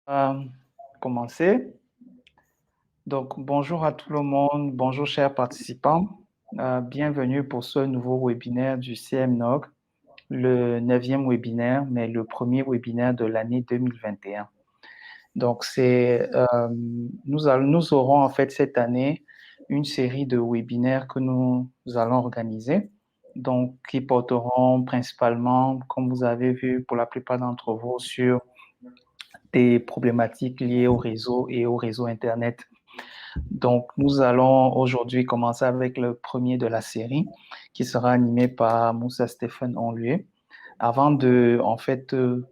Euh, Commencer. Donc, bonjour à tout le monde, bonjour chers participants. Bienvenue pour ce nouveau webinaire du CMNOG, le neuvième webinaire, mais le premier webinaire de l'année 2021. Donc, nous aurons en fait cette année une série de webinaires que nous allons organiser, donc qui porteront principalement, comme vous avez vu pour la plupart d'entre vous, sur des problématiques liées au réseau et au réseau Internet. Donc, nous allons aujourd'hui commencer avec le premier de la série qui sera animé par Moussa Stéphane Onlué. Avant de,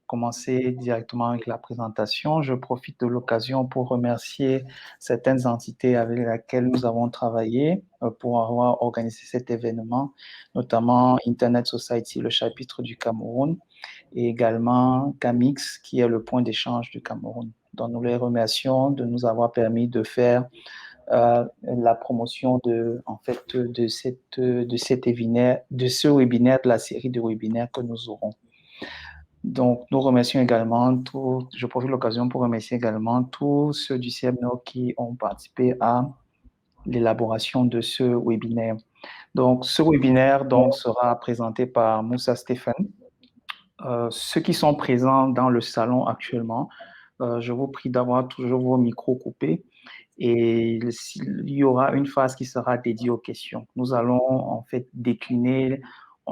commencer directement avec la présentation, je profite de l'occasion pour remercier certaines entités avec lesquelles nous avons travaillé pour avoir organisé cet événement, notamment Internet Society, le chapitre du Cameroun, et également Camix, qui est le point d'échange du Cameroun. Donc, nous les remercions de nous avoir permis de faire la promotion de cet webinaire, de ce webinaire, de la série de webinaires que nous aurons. Donc, nous remercions également je profite de l'occasion pour remercier également tous ceux du CMNO qui ont participé à l'élaboration de ce webinaire. Donc, ce webinaire sera présenté par Moussa Stéphane. Ceux qui sont présents dans le salon actuellement, je vous prie d'avoir toujours vos micros coupés et il y aura une phase qui sera dédiée aux questions. Nous allons en fait décliner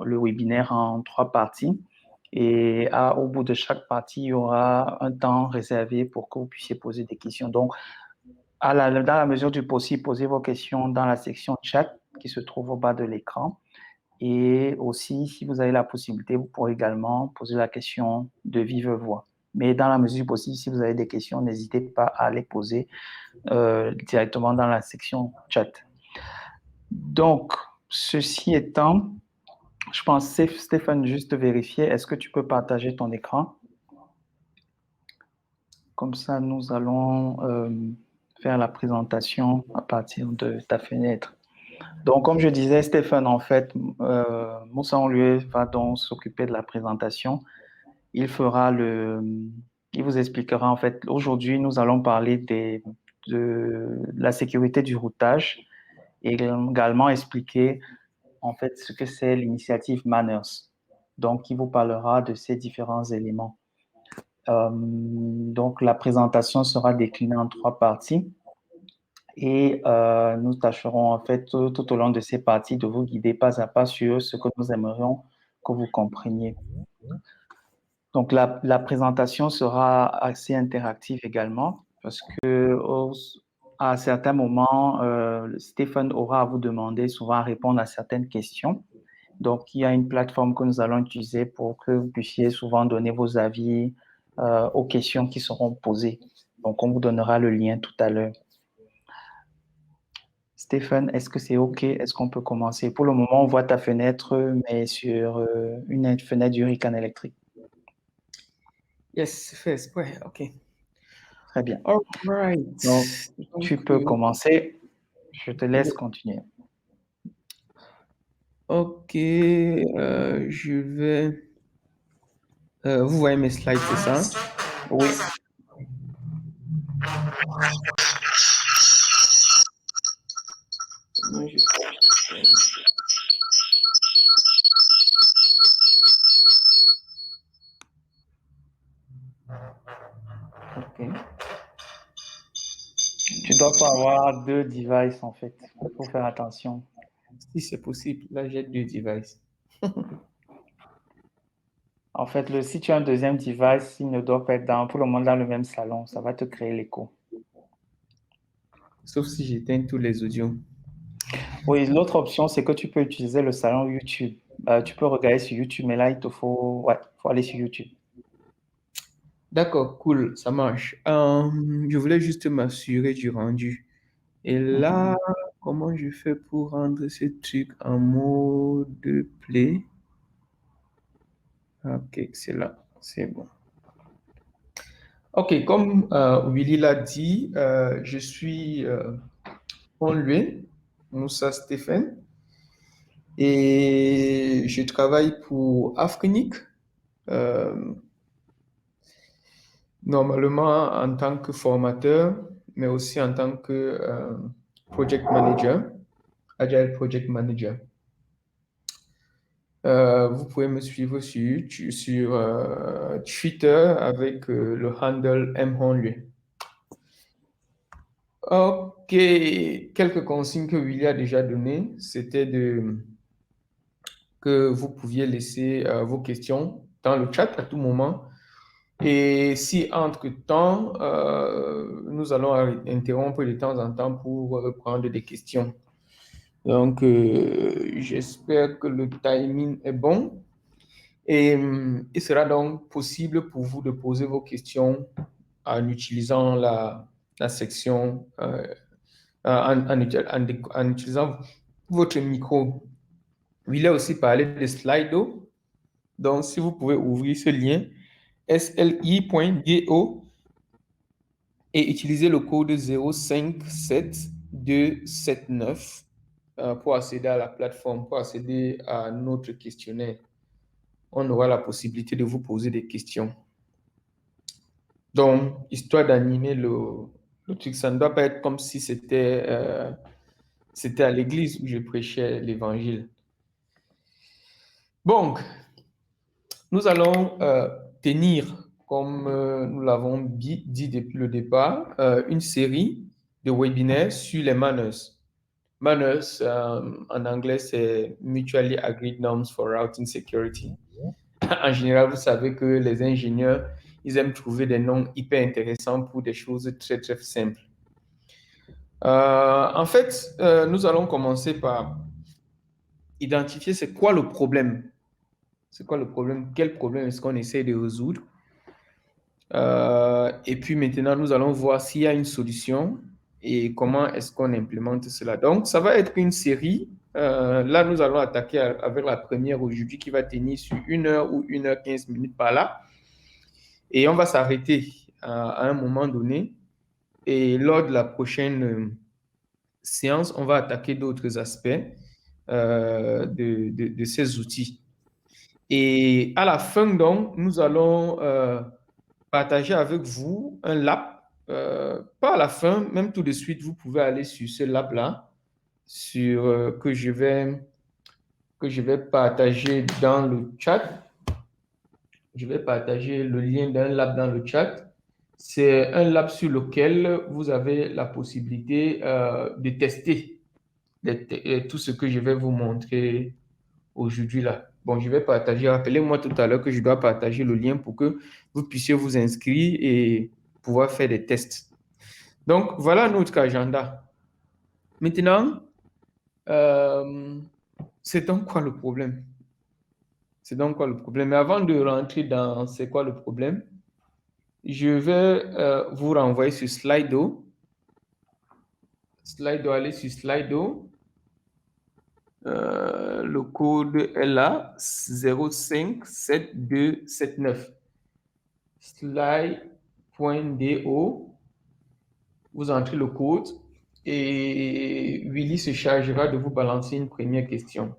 le webinaire en 3 parties et au bout de chaque partie, il y aura un temps réservé pour que vous puissiez poser des questions. Donc, dans la mesure du possible, posez vos questions dans la section chat qui se trouve au bas de l'écran. Et aussi, si vous avez la possibilité, vous pourrez également poser la question de vive voix. Mais dans la mesure du possible, si vous avez des questions, n'hésitez pas à les poser directement dans la section chat. Donc, ceci étant, je pense, Stéphane, juste vérifier, est-ce que tu peux partager ton écran? Comme ça, nous allons faire la présentation à partir de ta fenêtre. Donc, comme je disais, Stéphane, en fait, Moussa Onlué va donc s'occuper de la présentation. Il il vous expliquera, en fait, aujourd'hui, nous allons parler de la sécurité du routage et également expliquer, en fait, ce que c'est l'initiative Manners. Donc, il vous parlera de ces différents éléments. Donc, la présentation sera déclinée en 3 parties. Et nous tâcherons en fait tout au long de ces parties de vous guider pas à pas sur ce que nous aimerions que vous compreniez. Donc la présentation sera assez interactive également parce que à certains moments, Stéphane aura à vous demander souvent à répondre à certaines questions. Donc il y a une plateforme que nous allons utiliser pour que vous puissiez souvent donner vos avis aux questions qui seront posées. Donc on vous donnera le lien tout à l'heure. Stéphane, est-ce que c'est OK? Est-ce qu'on peut commencer? Pour le moment, on voit ta fenêtre, mais sur une fenêtre du Rican électrique. Yes, fais exprès, OK. Très bien. All right. Donc, tu peux commencer. Je te laisse continuer. OK, je vais... vous voyez mes slides, c'est ça? Oui. Moi, je- OK. Tu dois pas avoir 2 devices, en fait. Il faut faire attention. Si c'est possible, là, j'ai 2 devices. En fait, si tu as un deuxième device, il ne doit pas être pour le moment dans le même salon. Ça va te créer l'écho. Sauf si j'éteins tous les audios. Oui, l'autre option, c'est que tu peux utiliser le salon YouTube. Tu peux regarder sur YouTube, mais là, faut aller sur YouTube. D'accord, cool, ça marche. Je voulais juste m'assurer du rendu. Et Mhm. là, comment je fais pour rendre ce truc en mode play? Ok, c'est là, c'est bon. Ok, comme Willy l'a dit, je suis Onlué, Moussa Stéphane, et je travaille pour Afrinic. Euh, Normalement, en tant que formateur, mais aussi en tant que project manager, Agile Project Manager. Vous pouvez me suivre sur Twitter avec le handle mhonlue. Ok, quelques consignes que Willy a déjà données, c'était que vous pouviez laisser vos questions dans le chat à tout moment. Et si entre-temps, nous allons interrompre de temps en temps pour reprendre des questions. Donc, j'espère que le timing est bon. Et il sera donc possible pour vous de poser vos questions en utilisant la section, en utilisant votre micro. Il a aussi parlé de Slido. Donc, si vous pouvez ouvrir ce lien, sli.do, et utiliser le code 057279 pour accéder à la plateforme, pour accéder à notre questionnaire. On aura la possibilité de vous poser des questions. Donc, histoire d'animer le truc, ça ne doit pas être comme si c'était à l'église où je prêchais l'évangile. Donc, nous allons tenir, comme nous l'avons dit depuis le départ, une série de webinaires sur les manners. Manners, en anglais, c'est Mutually Agreed Norms for Routing Security. En général, vous savez que les ingénieurs, ils aiment trouver des noms hyper intéressants pour des choses très, très simples. En fait, nous allons commencer par identifier c'est quoi le problème. C'est quoi le problème? Quel problème est-ce qu'on essaie de résoudre? Et puis maintenant, nous allons voir s'il y a une solution et comment est-ce qu'on implémente cela. Donc, ça va être une série. Là, nous allons attaquer avec la première aujourd'hui qui va tenir sur 1 heure ou 1 heure 15 minutes par là. Et on va s'arrêter à un moment donné. Et lors de la prochaine séance, on va attaquer d'autres aspects de ces outils. Et à la fin, donc, nous allons partager avec vous un lab. Pas à la fin, même tout de suite, vous pouvez aller sur ce lab-là, que je vais partager dans le chat. Je vais partager le lien d'un lab dans le chat. C'est un lab sur lequel vous avez la possibilité de tester tout ce que je vais vous montrer aujourd'hui là. Bon, je vais partager. Rappelez-moi tout à l'heure que je dois partager le lien pour que vous puissiez vous inscrire et pouvoir faire des tests. Donc, voilà notre agenda. Maintenant, c'est donc quoi le problème? C'est donc quoi le problème? Mais avant de rentrer dans c'est quoi le problème, je vais vous renvoyer sur Slido. Allez sur Slido. Le code est là, 057279. Slide.do. Vous entrez le code et Willy se chargera de vous balancer une première question.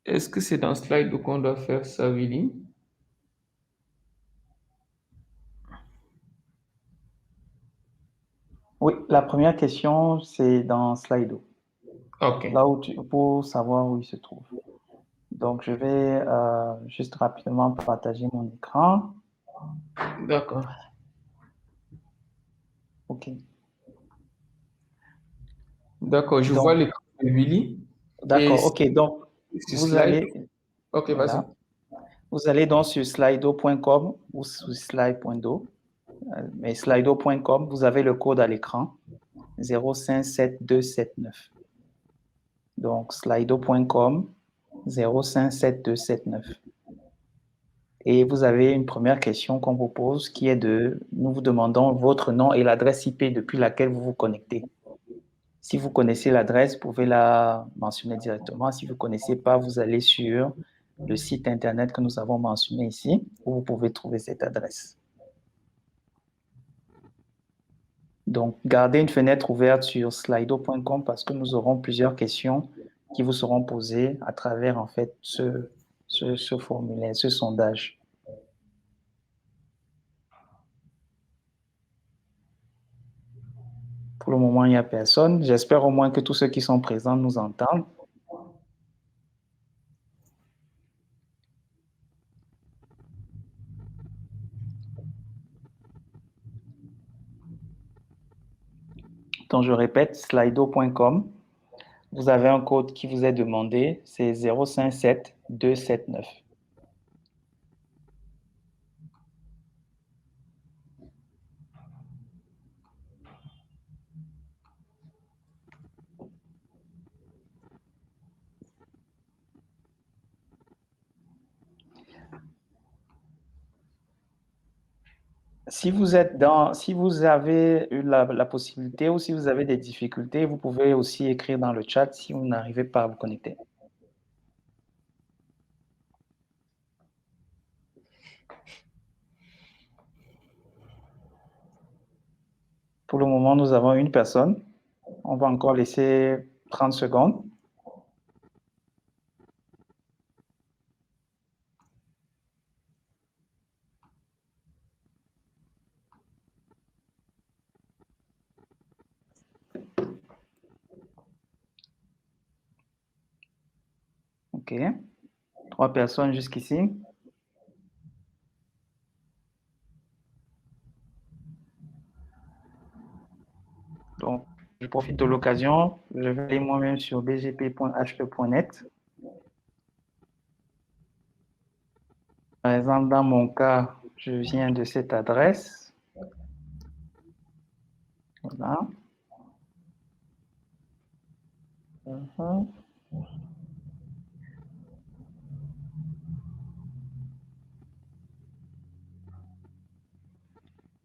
Est-ce que c'est dans Slido qu'on doit faire ça, Willy? Oui, la première question, c'est dans Slido. OK. Là où pour savoir où il se trouve. Donc, je vais juste rapidement partager mon écran. D'accord. OK. D'accord, je vois l'écran de Willy. D'accord, OK. Donc, vous allez... OK, vas-y. Vous allez donc sur slido.com ou sur slide.do. Mais slido.com, vous avez le code à l'écran, 057279. Donc, slido.com, 057279. Et vous avez une première question qu'on vous pose qui est nous vous demandons votre nom et l'adresse IP depuis laquelle vous vous connectez. Si vous connaissez l'adresse, vous pouvez la mentionner directement. Si vous ne connaissez pas, vous allez sur le site Internet que nous avons mentionné ici, où vous pouvez trouver cette adresse. Donc, gardez une fenêtre ouverte sur slido.com parce que nous aurons plusieurs questions qui vous seront posées à travers, en fait, ce formulaire, ce sondage. il n'y a personne. J'espère au moins que tous ceux qui sont présents nous entendent. Donc, je répète, slido.com. Vous avez un code qui vous est demandé, c'est 057 279. Si vous avez eu la possibilité ou si vous avez des difficultés, vous pouvez aussi écrire dans le chat si vous n'arrivez pas à vous connecter. Pour le moment, nous avons une personne. On va encore laisser 30 secondes. OK. 3 personnes jusqu'ici. Donc, je profite de l'occasion. Je vais aller moi-même sur bgp.he.net. Par exemple, dans mon cas, je viens de cette adresse. Voilà.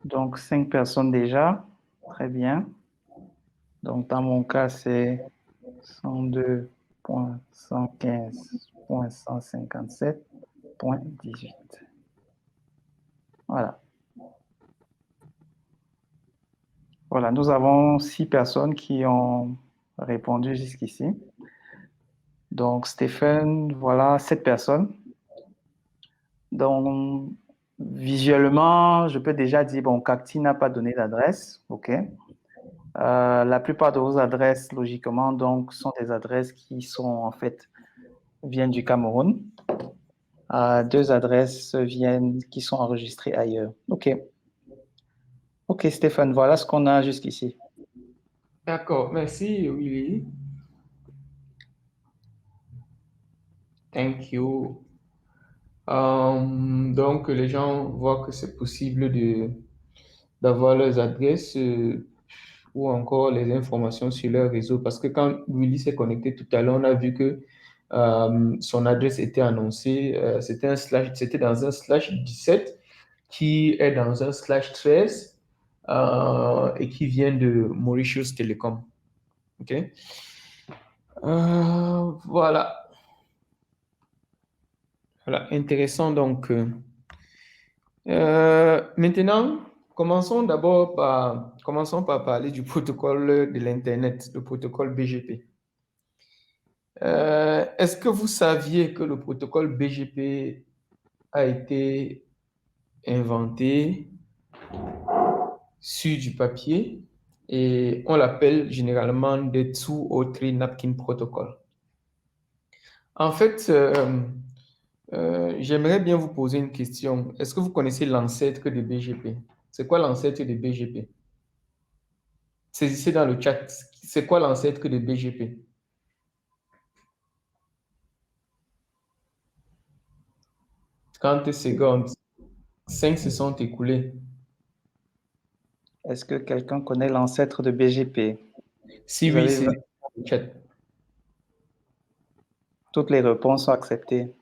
Donc, 5 personnes déjà. Très bien. Donc, dans mon cas, c'est 102.115.157.18. Voilà. Voilà, nous avons 6 personnes qui ont répondu jusqu'ici. Donc, Stéphane, voilà 7 personnes. Donc, visuellement, je peux déjà dire, bon, Cacti n'a pas donné d'adresse. OK. La plupart de vos adresses, logiquement, donc, sont des adresses qui sont, en fait, viennent du Cameroun. 2 adresses qui sont enregistrées ailleurs. OK. OK, Stéphane, voilà ce qu'on a jusqu'ici. D'accord, merci Willy. Thank you. Donc, les gens voient que c'est possible d'avoir leurs adresses ou encore les informations sur leur réseau. Parce que quand Willy s'est connecté tout à l'heure, on a vu que son adresse était annoncée. C'était dans un /17 qui est dans un /13 et qui vient de Mauritius Telecom. OK? Voilà. Voilà, intéressant. Donc, maintenant, commençons par parler du protocole de l'Internet, le protocole BGP. Est-ce que vous saviez que le protocole BGP a été inventé sur du papier et on l'appelle généralement the 203 Napkin Protocol? En fait, j'aimerais bien vous poser une question. Est-ce que vous connaissez l'ancêtre de BGP? C'est quoi l'ancêtre de BGP? Saisissez dans le chat. C'est quoi l'ancêtre de BGP? 30 secondes. 5 se sont écoulées. Est-ce que quelqu'un connaît l'ancêtre de BGP? Si oui, saisissez dans le chat. Toutes les réponses sont acceptées.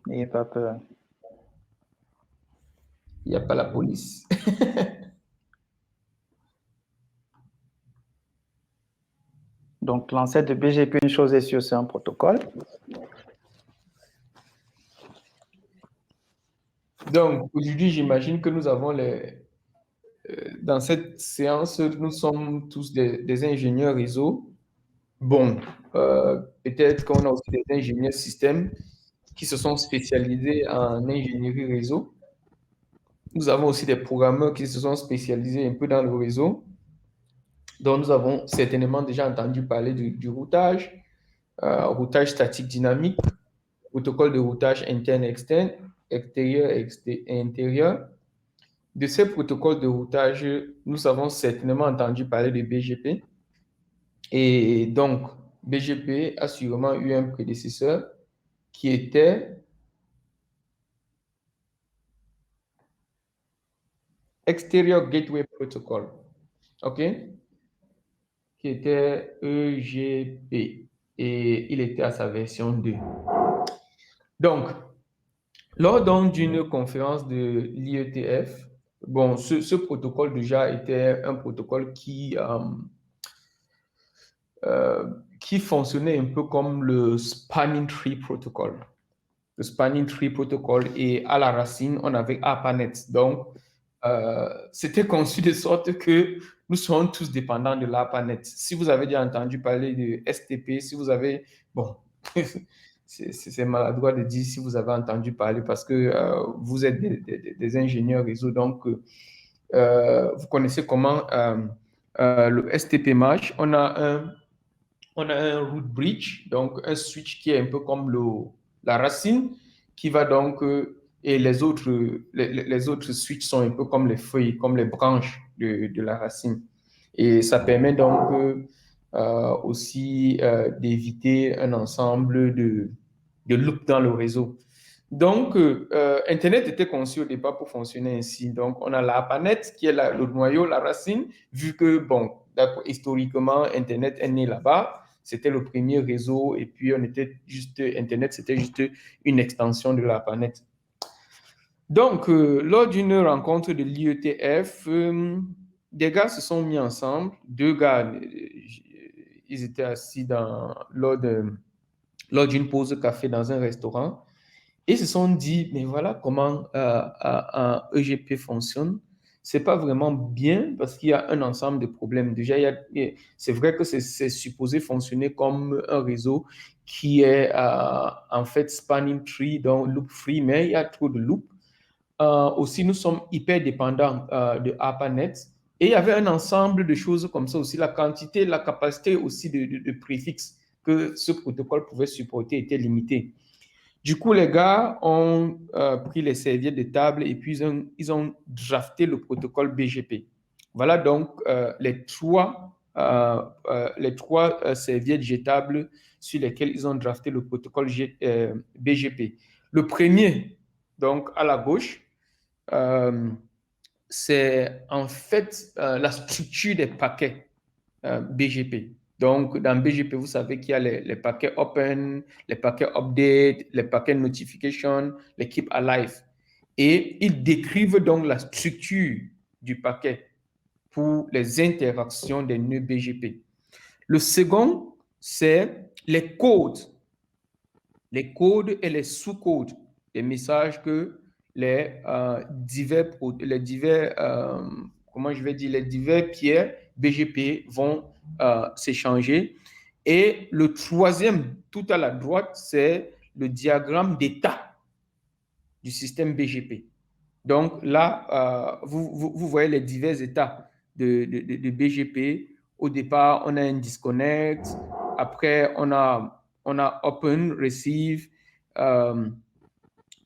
N'ayez pas peur. Il n'y a pas la police. Donc, l'ancêtre de BGP, une chose est sûre, c'est un protocole. Donc, aujourd'hui, j'imagine que nous avons dans cette séance, nous sommes tous des ingénieurs réseau. Bon, peut-être qu'on a aussi des ingénieurs système qui se sont spécialisés en ingénierie réseau. Nous avons aussi des programmeurs qui se sont spécialisés un peu dans le réseau. Donc, nous avons certainement déjà entendu parler du routage, routage statique dynamique, protocole de routage interne, externe, extérieur et intérieur. De ces protocoles de routage, nous avons certainement entendu parler de BGP. Et donc, BGP a sûrement eu un prédécesseur qui était Exterior Gateway Protocol, OK? Qui était EGP. Et il était à sa version 2. Donc, lors d'une conférence de l'IETF, bon, ce protocole déjà était un protocole qui fonctionnait un peu comme le Spanning Tree Protocol. Le Spanning Tree Protocol et à la racine, on avait ARPANET. Donc, c'était conçu de sorte que nous sommes tous dépendants de l'ARPANET. Si vous avez déjà entendu parler de STP, si vous avez, bon, c'est maladroit de dire si vous avez entendu parler parce que vous êtes des ingénieurs réseau, donc vous connaissez comment le STP marche. On a un root bridge, donc un switch qui est un peu comme la racine, qui va donc, et les autres switches sont un peu comme les feuilles, comme les branches de la racine. Et ça permet donc aussi d'éviter un ensemble de loops dans le réseau. Donc, Internet était conçu au départ pour fonctionner ainsi. Donc, on a l'ARPANET qui est le noyau, la racine, vu que, bon, historiquement, Internet est né là-bas. C'était le premier réseau et puis Internet, c'était juste une extension de l'ARPANET. Donc, lors d'une rencontre de l'IETF, des gars se sont mis ensemble. Deux gars, ils étaient assis lors d'une pause café dans un restaurant. Et ils se sont dit, mais voilà comment un EGP fonctionne. C'est pas vraiment bien parce qu'il y a un ensemble de problèmes. Déjà, c'est vrai que c'est supposé fonctionner comme un réseau qui est en fait spanning tree, donc loop free, mais il y a trop de loops. Aussi, nous sommes hyper dépendants de ARPANET. Et il y avait un ensemble de choses comme ça aussi. La quantité, la capacité aussi de préfixes que ce protocole pouvait supporter était limitée. Du coup, les gars ont pris les serviettes de table et puis ils ont drafté le protocole BGP. Voilà donc les trois serviettes jetables sur lesquelles ils ont drafté le protocole BGP. Le premier, donc à la gauche, c'est en fait la structure des paquets BGP. Donc, dans BGP, vous savez qu'il y a les paquets open, les paquets update, les paquets notification, les keep alive. Et ils décrivent donc la structure du paquet pour les interactions des nœuds BGP. Le second, c'est les codes et les sous-codes des messages que les divers pierres BGP vont s'échanger. Et le troisième, tout à la droite, c'est le diagramme d'état du système BGP. Donc là, vous voyez les divers états de BGP. Au départ, on a un disconnect. Après, on a open, receive. On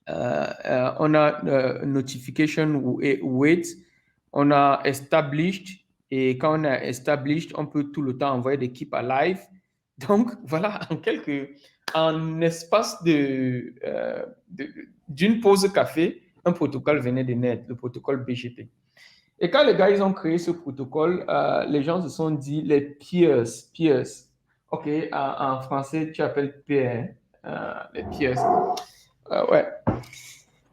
a notification ou wait. On a established. Et quand on a established, on peut tout le temps envoyer des keep alive. Donc, voilà, en espace d'une pause café, un protocole venait de naître, le protocole BGP. Et quand les gars, ils ont créé ce protocole, les gens se sont dit, les peers. OK, en français, tu appelles peer, les peers. Ouais.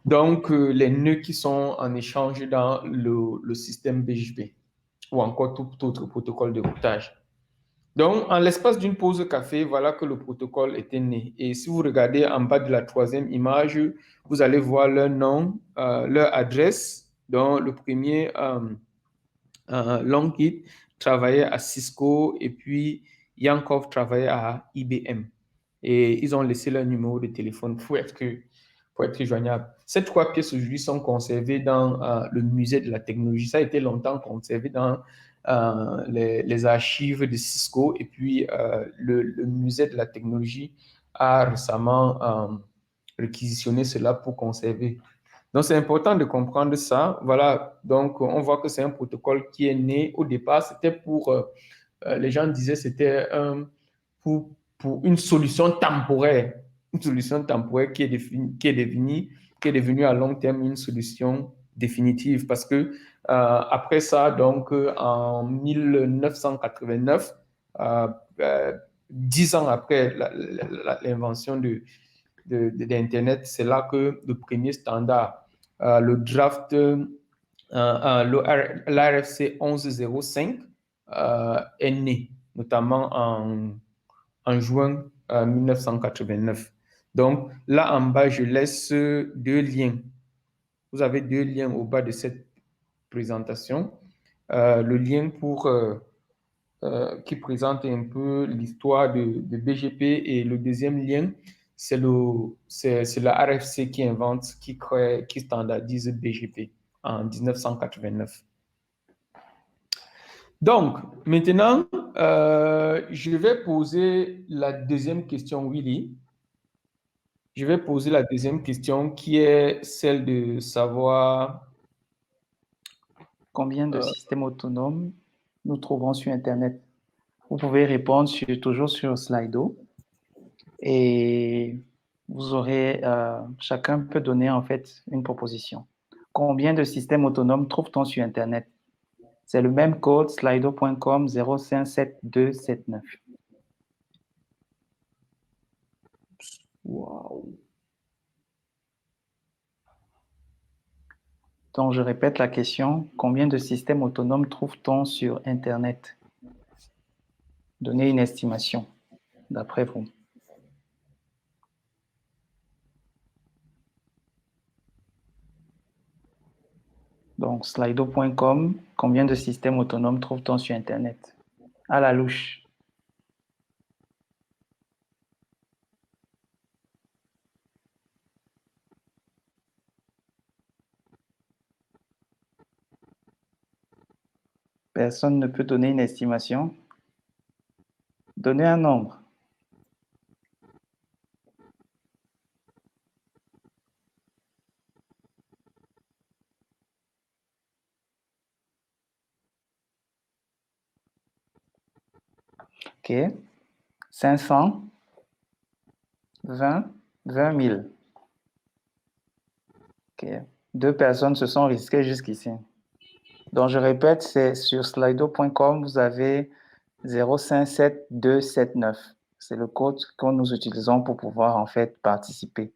Donc, les nœuds qui sont en échange dans le système BGP ou encore tout autre protocole de routage. Donc, en l'espace d'une pause café, voilà que le protocole était né. Et si vous regardez en bas de la troisième image, vous allez voir leur nom, leur adresse. Donc, le premier, Longit, travaillait à Cisco et puis Yankov travaillait à IBM. Et ils ont laissé leur numéro de téléphone pour pour être joignable. Ces 3 pièces aujourd'hui sont conservées dans le musée de la technologie. Ça a été longtemps conservé dans les archives de Cisco, et puis le musée de la technologie a récemment réquisitionné cela pour conserver. Donc, c'est important de comprendre ça. Voilà, donc on voit que c'est un protocole qui est né au départ. C'était pour, les gens disaient, c'était pour une solution temporaire. Une solution temporaire qui est devenue à long terme une solution définitive. Parce que après ça, donc en 1989, 10 ans après l'invention d'Internet, c'est là que le premier standard, le draft, l'RFC 1105, est né, notamment en juin 1989. Donc là en bas, je laisse 2 liens. Vous avez 2 liens au bas de cette présentation. Le lien qui présente un peu l'histoire de BGP, et le deuxième lien, c'est la RFC qui standardise BGP en 1989. Donc, maintenant, je vais poser la deuxième question, Willy. Je vais poser la deuxième question qui est celle de savoir combien de systèmes autonomes nous trouvons sur Internet. Vous pouvez répondre toujours sur Slido, et vous aurez, chacun peut donner en fait une proposition. Combien de systèmes autonomes trouve-t-on sur Internet? C'est le même code, slido.com 057279. Wow. Donc, je répète la question. Combien de systèmes autonomes trouve-t-on sur Internet? Donnez une estimation, d'après vous. Donc, slido.com, combien de systèmes autonomes trouve-t-on sur Internet? À la louche. Personne ne peut donner une estimation? Donnez un nombre. OK. 500, 20, 20 000. OK. 2 personnes se sont risquées jusqu'ici. Donc, je répète, c'est sur slido.com, vous avez 057279. C'est le code que nous utilisons pour pouvoir en fait participer.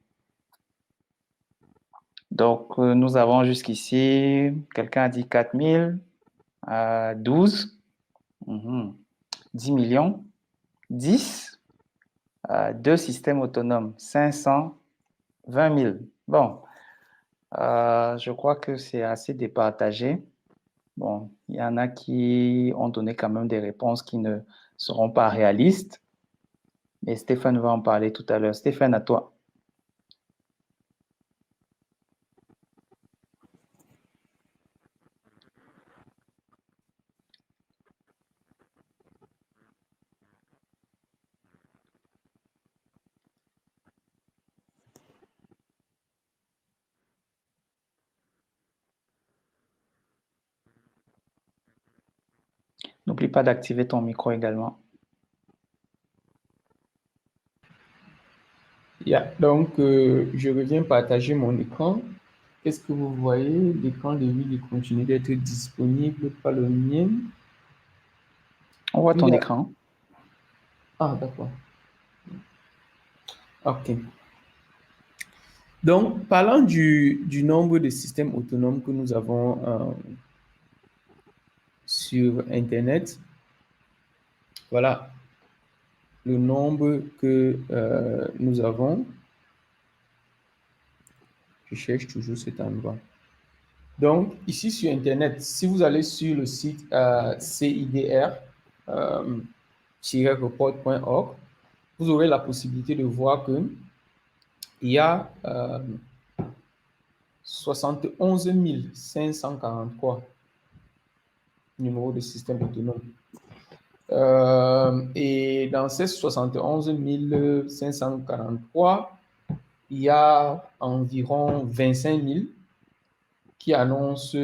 Donc, nous avons jusqu'ici, quelqu'un a dit 4000, 12, 10 millions, 10, 2 systèmes autonomes, 500, 20 000. Bon, je crois que c'est assez départagé. Bon, il y en a qui ont donné quand même des réponses qui ne seront pas réalistes. Et Stéphane va en parler tout à l'heure. Stéphane, à toi. N'oublie pas d'activer ton micro également. Donc, je reviens partager mon écran. Est-ce que vous voyez l'écran de Willy continue d'être disponible par le mien? On voit ton écran. Ah, d'accord. OK. Donc, parlant du nombre de systèmes autonomes que nous avons sur Internet, voilà le nombre que nous avons. Je cherche toujours cet endroit. Donc, ici sur Internet, si vous allez sur le site CIDR-report.org, vous aurez la possibilité de voir qu'il y a 71 543 numéros de système autonome. Et dans ces 71 543, il y a environ 25 000 qui annoncent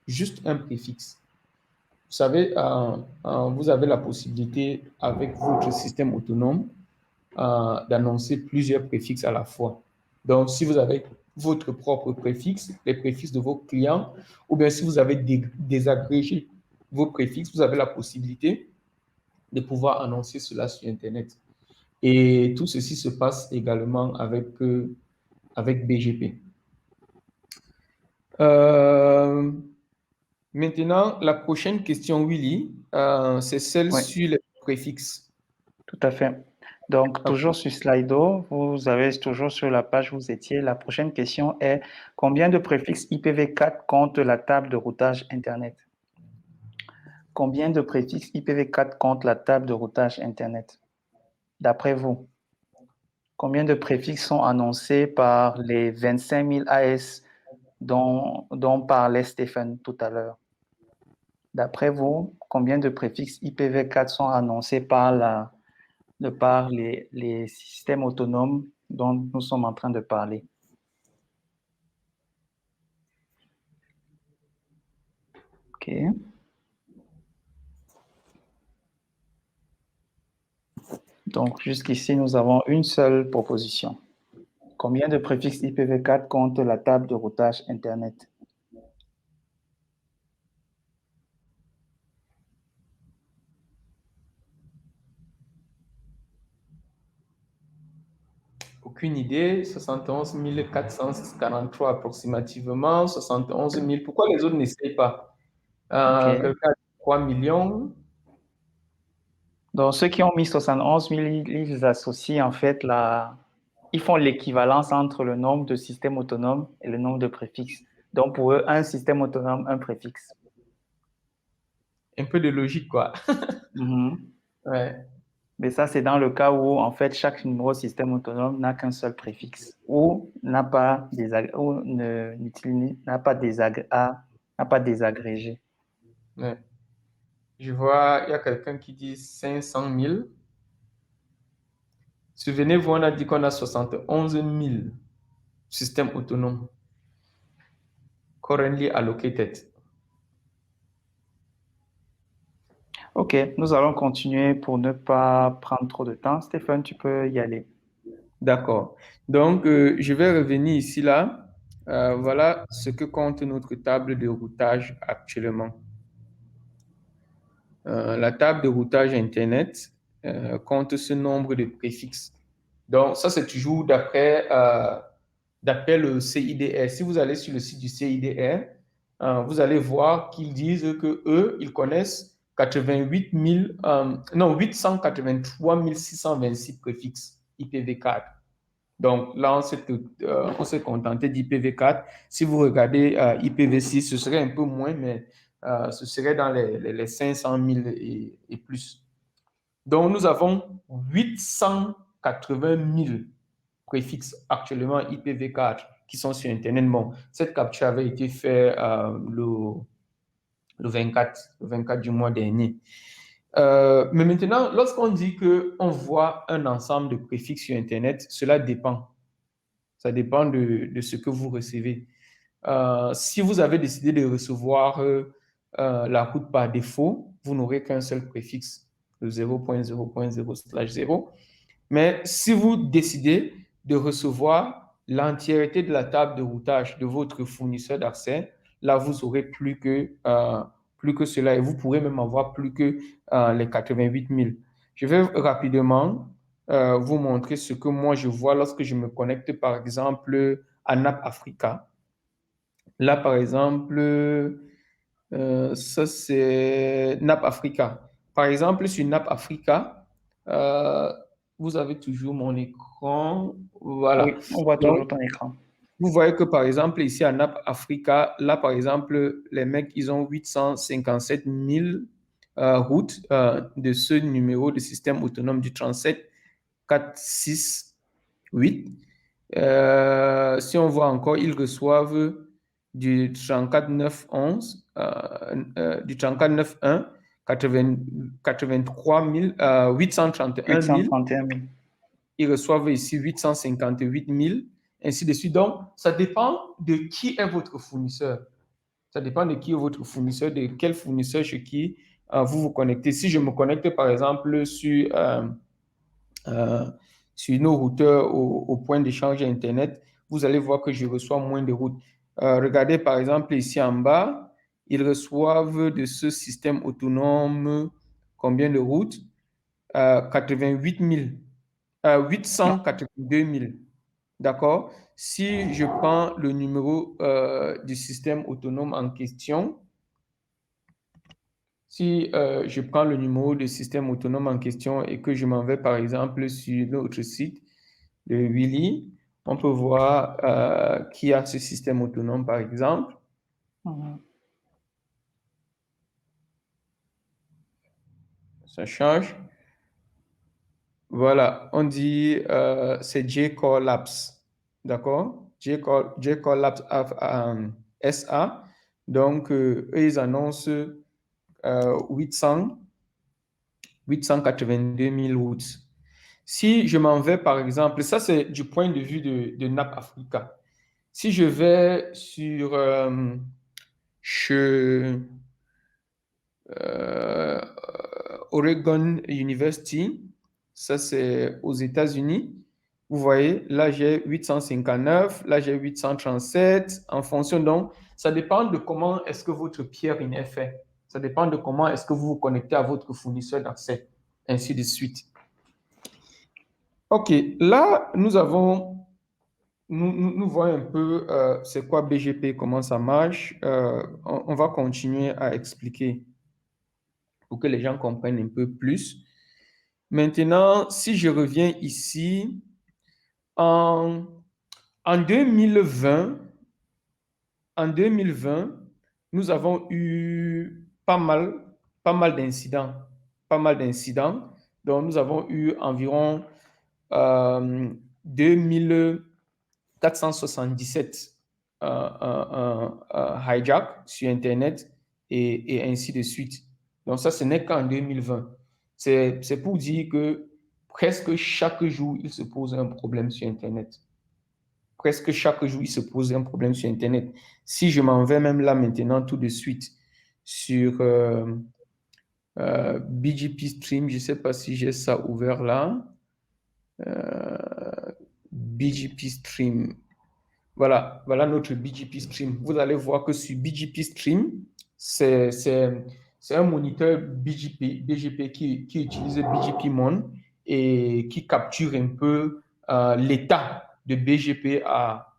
juste un préfixe. Vous savez, vous avez la possibilité avec votre système autonome d'annoncer plusieurs préfixes à la fois. Donc, si vous avez votre propre préfixe, les préfixes de vos clients, ou bien si vous avez désagrégé vos préfixes, vous avez la possibilité de pouvoir annoncer cela sur Internet. Et tout ceci se passe également avec BGP. Maintenant, la prochaine question, Willy, c'est celle sur les préfixes. Tout à fait. Donc, toujours sur Slido, vous avez toujours sur la page où vous étiez. La prochaine question est combien de préfixes IPv4 compte la table de routage Internet? Combien de préfixes IPv4 compte la table de routage Internet? D'après vous, combien de préfixes sont annoncés par les 25 000 AS dont parlait Stéphane tout à l'heure? D'après vous, combien de préfixes IPv4 sont annoncés par les systèmes autonomes dont nous sommes en train de parler? OK. Donc, jusqu'ici, nous avons une seule proposition. Combien de préfixes IPv4 compte la table de routage Internet? Aucune idée. 71 443 approximativement. 71 000. Pourquoi les autres n'essayent pas? Quelqu'un a 3 millions. Donc, ceux qui ont mis 71 000, ils associent en fait ils font l'équivalence entre le nombre de systèmes autonomes et le nombre de préfixes. Donc, pour eux, un système autonome, un préfixe. Un peu de logique, quoi. Ouais. Mais ça, c'est dans le cas où, en fait, chaque numéro système autonome n'a qu'un seul préfixe ou n'a pas désagrégé. Ouais. Je vois, il y a quelqu'un qui dit 500 000. Souvenez-vous, on a dit qu'on a 71 000 systèmes autonomes currently allocated. OK, nous allons continuer pour ne pas prendre trop de temps. Stéphane, tu peux y aller. D'accord. Donc, je vais revenir ici là. Voilà ce que compte notre table de routage actuellement. La table de routage Internet compte ce nombre de préfixes. Donc, ça, c'est toujours d'après le CIDR. Si vous allez sur le site du CIDR, vous allez voir qu'ils disent que eux, ils connaissent 883 626 préfixes IPv4. Donc là, on s'est contenté d'IPv4. Si vous regardez IPv6, ce serait un peu moins, mais ce serait dans les 500 000 et plus. Donc, nous avons 880 000 préfixes actuellement IPv4 qui sont sur Internet. Bon, cette capture avait été faite le 24 du mois dernier. Mais maintenant, lorsqu'on dit qu'on voit un ensemble de préfixes sur Internet, cela dépend. Ça dépend de ce que vous recevez. Si vous avez décidé de recevoir la route par défaut, vous n'aurez qu'un seul préfixe, le 0.0.0/0. Mais si vous décidez de recevoir l'entièreté de la table de routage de votre fournisseur d'accès, là, vous aurez plus que cela et vous pourrez même avoir plus que les 88 000. Je vais rapidement vous montrer ce que moi je vois lorsque je me connecte, par exemple, à NAP Africa. Là, par exemple, ça c'est NAP Africa. Par exemple, sur NAP Africa, vous avez toujours mon écran. Voilà. Oui, on voit toujours ton écran. Vous voyez que par exemple, ici à NAP Africa, là par exemple, les mecs, ils ont 857 000 routes de ce numéro de système autonome du 37 468. Si on voit encore, ils reçoivent du 34 911, du 34 9 83 831 000. 831 000. Ils reçoivent ici 858 000, ainsi de suite. Donc, ça dépend de qui est votre fournisseur. Ça dépend de qui est votre fournisseur, de quel fournisseur chez qui vous vous connectez. Si je me connecte, par exemple, sur nos routeurs au point d'échange Internet, vous allez voir que je reçois moins de routes. Regardez, par exemple, ici en bas, ils reçoivent de ce système autonome combien de routes? 88 000. 882 000. D'accord? Si je prends le numéro du système autonome en question, si je prends le numéro du système autonome en question et que je m'en vais par exemple sur notre site de Willy, on peut voir qui a ce système autonome par exemple. Ça change. Voilà, on dit c'est J-Core Labs. D'accord? J-Core Labs SA. Donc, eux, ils annoncent 882 000 routes. Si je m'en vais, par exemple, ça c'est du point de vue de NAP Africa. Si je vais sur Oregon University, ça c'est aux États-Unis. Vous voyez, là j'ai 859, là j'ai 837, en fonction donc, ça dépend de comment est-ce que votre peering est fait. Ça dépend de comment est-ce que vous vous connectez à votre fournisseur d'accès, ainsi de suite. OK, là nous avons, nous voyons un peu c'est quoi BGP, comment ça marche. On va continuer à expliquer pour que les gens comprennent un peu plus. Maintenant, si je reviens ici, en, en 2020, nous avons eu pas mal d'incidents. Pas mal d'incidents. Donc, nous avons eu environ 2477 hijack sur Internet et ainsi de suite. Donc, ça, ce n'est qu'en 2020. C'est pour dire que presque chaque jour, il se pose un problème sur Internet. Presque chaque jour, il se pose un problème sur Internet. Si je m'en vais même là maintenant, tout de suite, sur BGP Stream, je ne sais pas si j'ai ça ouvert là. BGP Stream. Voilà, voilà notre BGP Stream. Vous allez voir que sur BGP Stream, c'est un moniteur BGP qui utilise BGP-Mon et qui capture un peu l'état de BGP à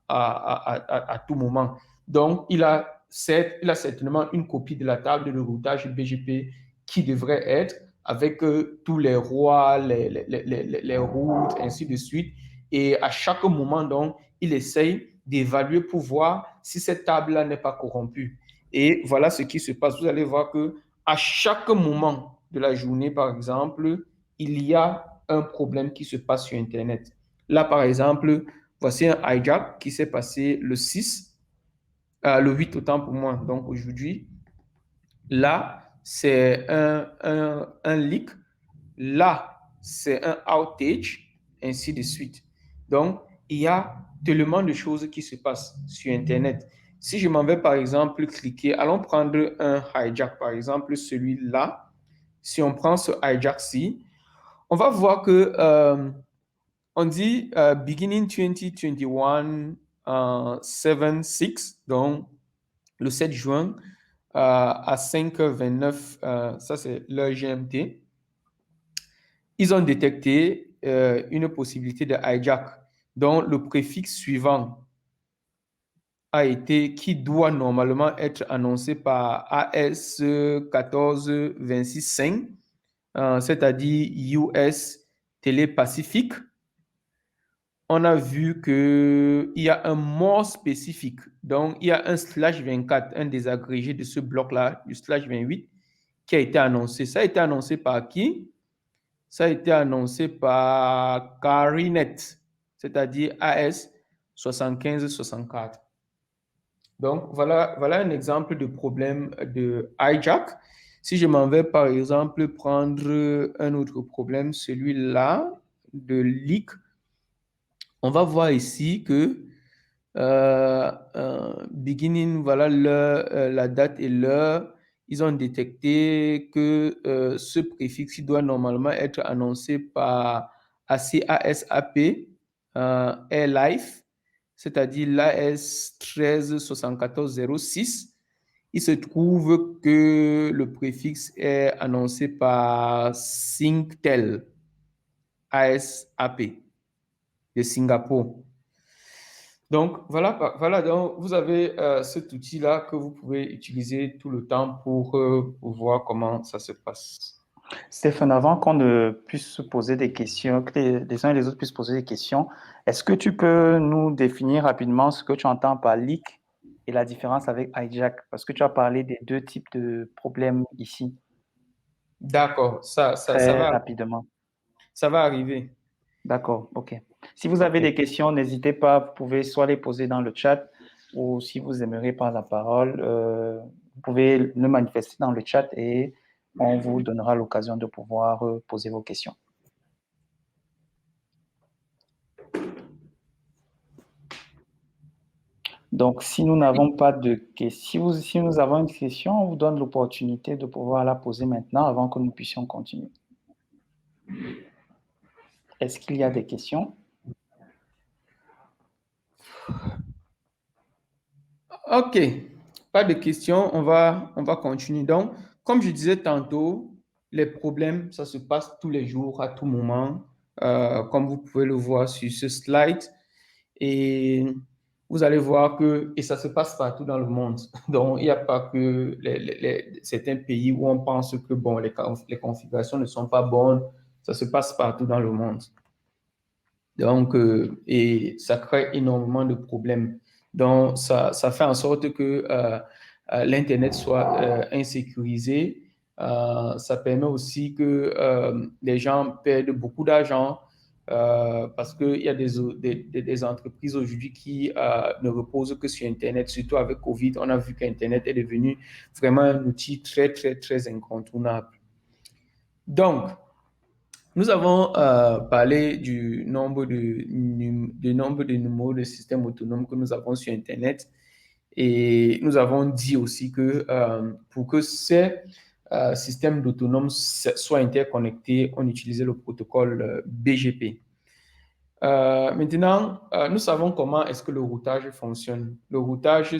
tout moment. Donc, il a certainement une copie de la table de routage BGP qui devrait être avec tous les rois, les routes, ainsi de suite. Et à chaque moment, donc, il essaye d'évaluer pour voir si cette table-là n'est pas corrompue. Et voilà ce qui se passe. Vous allez voir que à chaque moment de la journée, par exemple, il y a un problème qui se passe sur Internet. Là, par exemple, voici un hijack qui s'est passé le 6, le 8 autant pour moi, donc aujourd'hui. Là, c'est un leak. Là, c'est un outage, ainsi de suite. Donc, il y a tellement de choses qui se passent sur Internet. Si je m'en vais, par exemple, cliquer, allons prendre un hijack, par exemple, celui-là. Si on prend ce hijack-ci, on va voir que on dit beginning 2021 7-6, donc le 7 juin à 5h29, ça c'est l'heure GMT. Ils ont détecté une possibilité de hijack dont le préfixe suivant a été, qui doit normalement être annoncé par AS 1426.5, c'est-à-dire US Télé-Pacifique. On a vu qu'il y a un mot spécifique. Donc, il y a un /24, un désagrégé de ce bloc-là, du /28, qui a été annoncé. Ça a été annoncé par qui? Ça a été annoncé par Carinet, c'est-à-dire AS 75 64. Donc, voilà un exemple de problème de hijack. Si je m'en vais, par exemple, prendre un autre problème, celui-là de leak, on va voir ici que beginning, voilà la date et l'heure. Ils ont détecté que ce préfixe il doit normalement être annoncé par ACASAP AirLife, c'est-à-dire l'AS 137406. Il se trouve que le préfixe est annoncé par Singtel ASAP de Singapour. Donc, voilà, donc vous avez cet outil-là que vous pouvez utiliser tout le temps pour voir comment ça se passe. Stéphane, avant qu'on ne puisse se poser des questions, que les uns et les autres puissent poser des questions, est-ce que tu peux nous définir rapidement ce que tu entends par leak et la différence avec hijack? Parce que tu as parlé des deux types de problèmes ici, D'accord, très rapidement. ça va arriver. D'accord, ok. Si vous avez Ok. des questions, n'hésitez pas, vous pouvez soit les poser dans le chat ou si vous aimeriez prendre la parole, vous pouvez le manifester dans le chat et on vous donnera l'occasion de pouvoir poser vos questions. Donc, si nous n'avons pas de questions, si nous avons une question, on vous donne l'opportunité de pouvoir la poser maintenant avant que nous puissions continuer. Est-ce qu'il y a des questions? Ok, pas de questions, on va continuer. Donc, comme je disais tantôt, les problèmes, ça se passe tous les jours, à tout moment, comme vous pouvez le voir sur ce slide. Et vous allez voir que, et ça se passe partout dans le monde. Donc, il n'y a pas que certains pays où on pense que, bon, les configurations ne sont pas bonnes. Ça se passe partout dans le monde. Donc, et ça crée énormément de problèmes. Donc, ça fait en sorte que l'Internet soit insécurisé. Ça permet aussi que les gens perdent beaucoup d'argent parce qu'il y a des entreprises aujourd'hui qui ne reposent que sur Internet, surtout avec Covid. On a vu qu'Internet est devenu vraiment un outil très, très, très incontournable. Donc, nous avons parlé du nombre de numéros de systèmes autonomes que nous avons sur Internet et nous avons dit aussi que pour que ces systèmes autonomes soient interconnectés, on utilisait le protocole BGP. Maintenant, nous savons comment est-ce que le routage fonctionne. Le routage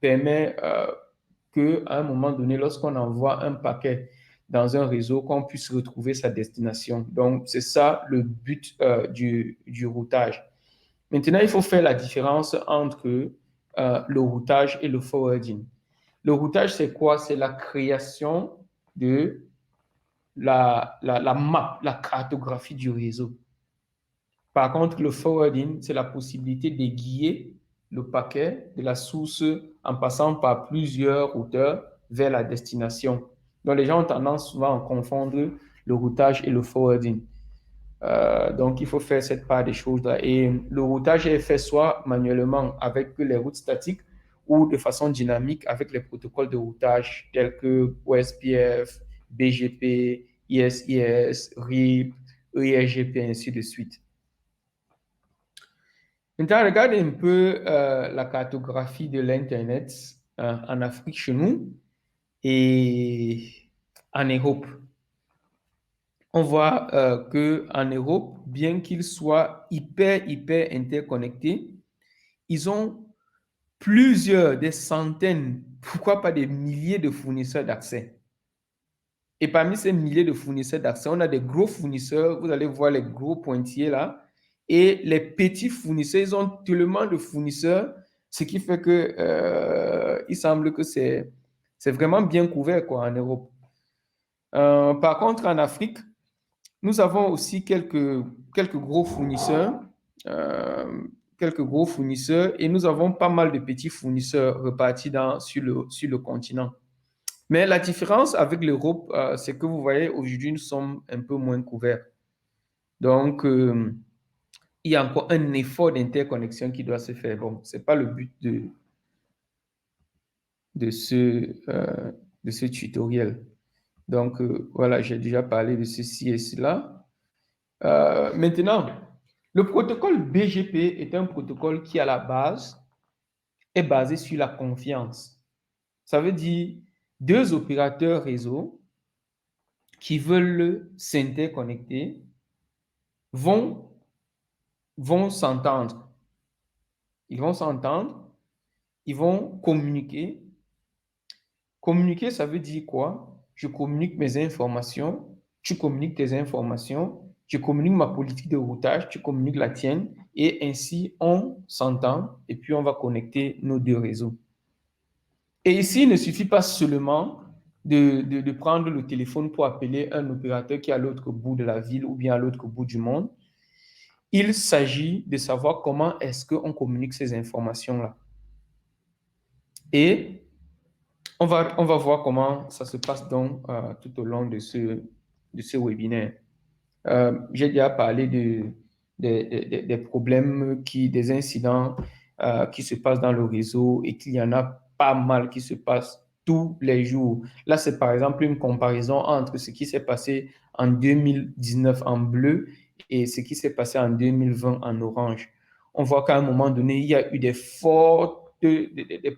permet qu'à un moment donné, lorsqu'on envoie un paquet dans un réseau, qu'on puisse retrouver sa destination. Donc, c'est ça le but du routage. Maintenant, il faut faire la différence entre le routage et le forwarding. Le routage, c'est quoi? C'est la création de la map, la cartographie du réseau. Par contre, le forwarding, c'est la possibilité d'aiguiller le paquet de la source en passant par plusieurs routeurs vers la destination. Donc, les gens ont tendance souvent à confondre le routage et le forwarding. Donc, il faut faire cette part des choses-là. Et le routage est fait soit manuellement avec les routes statiques ou de façon dynamique avec les protocoles de routage tels que OSPF, BGP, ISIS, RIP, EIGP, ainsi de suite. Maintenant, regardez un peu la cartographie de l'Internet en Afrique chez nous et en Europe. On voit qu'en Europe, bien qu'ils soient hyper interconnectés, ils ont des centaines, pourquoi pas des milliers de fournisseurs d'accès. Et parmi ces milliers de fournisseurs d'accès, on a des gros fournisseurs, vous allez voir les gros pointillés là, et les petits fournisseurs, ils ont tellement de fournisseurs, ce qui fait que il semble que c'est vraiment bien couvert quoi, en Europe. Par contre, en Afrique, nous avons aussi quelques gros fournisseurs, euh, et nous avons pas mal de petits fournisseurs repartis sur le continent. Mais la différence avec l'Europe, c'est que vous voyez, aujourd'hui, nous sommes un peu moins couverts. Donc, il y a encore un effort d'interconnexion qui doit se faire. Bon, ce n'est pas le but de ce tutoriel. Donc, voilà, j'ai déjà parlé de ceci et cela. Maintenant, le protocole BGP est un protocole qui, à la base, est basé sur la confiance. Ça veut dire deux opérateurs réseau qui veulent s'interconnecter vont s'entendre. Ils vont s'entendre, ils vont communiquer. Communiquer, ça veut dire quoi? Je communique mes informations, tu communiques tes informations, je communique ma politique de routage, tu communiques la tienne, et ainsi on s'entend et puis on va connecter nos deux réseaux. Et ici, il ne suffit pas seulement de prendre le téléphone pour appeler un opérateur qui est à l'autre bout de la ville ou bien à l'autre bout du monde. Il s'agit de savoir comment est-ce qu'on communique ces informations-là. Et on va voir comment ça se passe donc tout au long de ce webinaire. J'ai déjà parlé des problèmes, des incidents qui se passent dans le réseau et qu'il y en a pas mal qui se passent tous les jours. Là, c'est par exemple une comparaison entre ce qui s'est passé en 2019 en bleu et ce qui s'est passé en 2020 en orange. On voit qu'à un moment donné, il y a eu des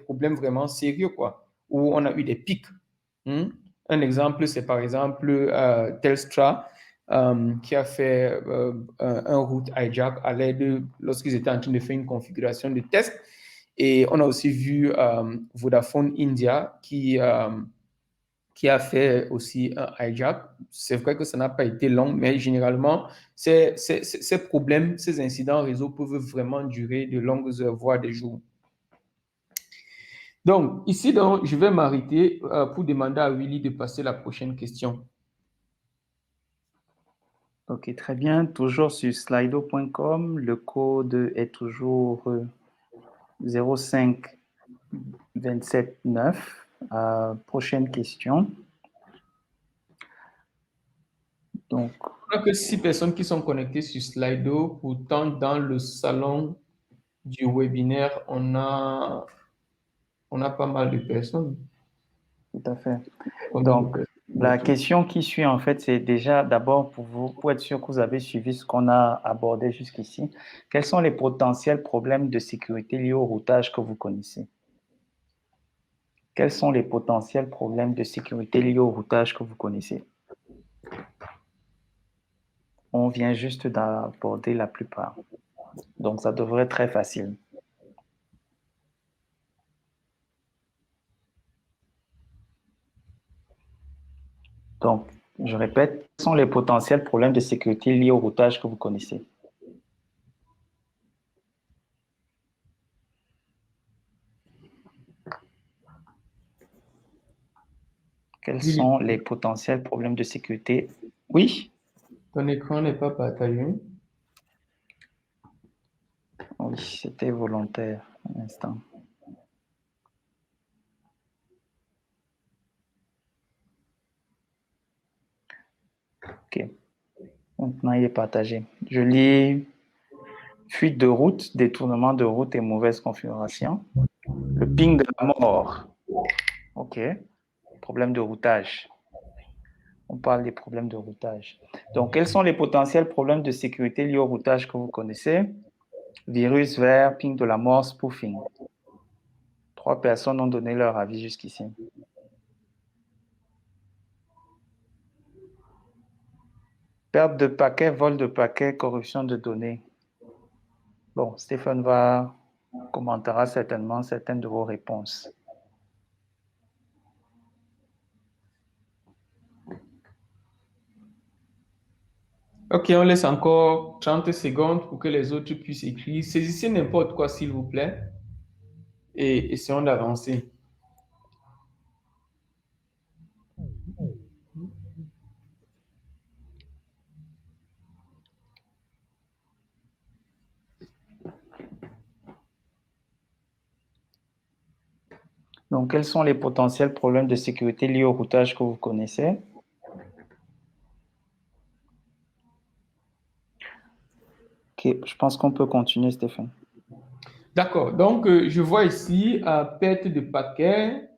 problèmes vraiment sérieux, quoi, où on a eu des pics. Un exemple, c'est par exemple Telstra qui a fait un route hijack à l'aide lorsqu'ils étaient en train de faire une configuration de test. Et on a aussi vu Vodafone India qui a fait aussi un hijack. C'est vrai que ça n'a pas été long, mais généralement, ces problèmes, ces incidents réseau peuvent vraiment durer de longues heures, voire des jours. Donc, ici, donc, je vais m'arrêter pour demander à Willy de passer la prochaine question. Ok, très bien. Toujours sur slido.com, le code est toujours 05279. Prochaine question. Donc, Il n'y a que 6 personnes qui sont connectées sur Slido. Pourtant, dans le salon du webinaire, on a pas mal de personnes. tout à fait. Donc, la question qui suit, en fait, c'est déjà d'abord pour vous, pour être sûr que vous avez suivi ce qu'on a abordé jusqu'ici. Quels sont les potentiels problèmes de sécurité liés au routage que vous connaissez? Quels sont les potentiels problèmes de sécurité liés au routage que vous connaissez? On vient juste d'aborder la plupart. Donc, ça devrait être très facile. Donc, je répète, quels sont les potentiels problèmes de sécurité liés au routage que vous connaissez? Quels sont les potentiels problèmes de sécurité? Oui? Ton écran n'est pas partagé. Oui, c'était volontaire, un instant. OK. Maintenant, il est partagé. Je lis fuite de route, détournement de route et mauvaise configuration. Le ping de la mort. OK. Problème de routage. On parle des problèmes de routage. Donc, quels sont les potentiels problèmes de sécurité liés au routage que vous connaissez? Virus vert, ping de la mort, spoofing. 3 personnes ont donné leur avis jusqu'ici. Perte de paquets, vol de paquets, corruption de données. Bon, Stéphane commentera certainement certaines de vos réponses. Ok, on laisse encore 30 secondes pour que les autres puissent écrire. Saisissez n'importe quoi, s'il vous plaît, et essayons d'avancer. Donc, quels sont les potentiels problèmes de sécurité liés au routage que vous connaissez? Ok, je pense qu'on peut continuer, Stéphane. D'accord. Donc, je vois ici perte de paquets,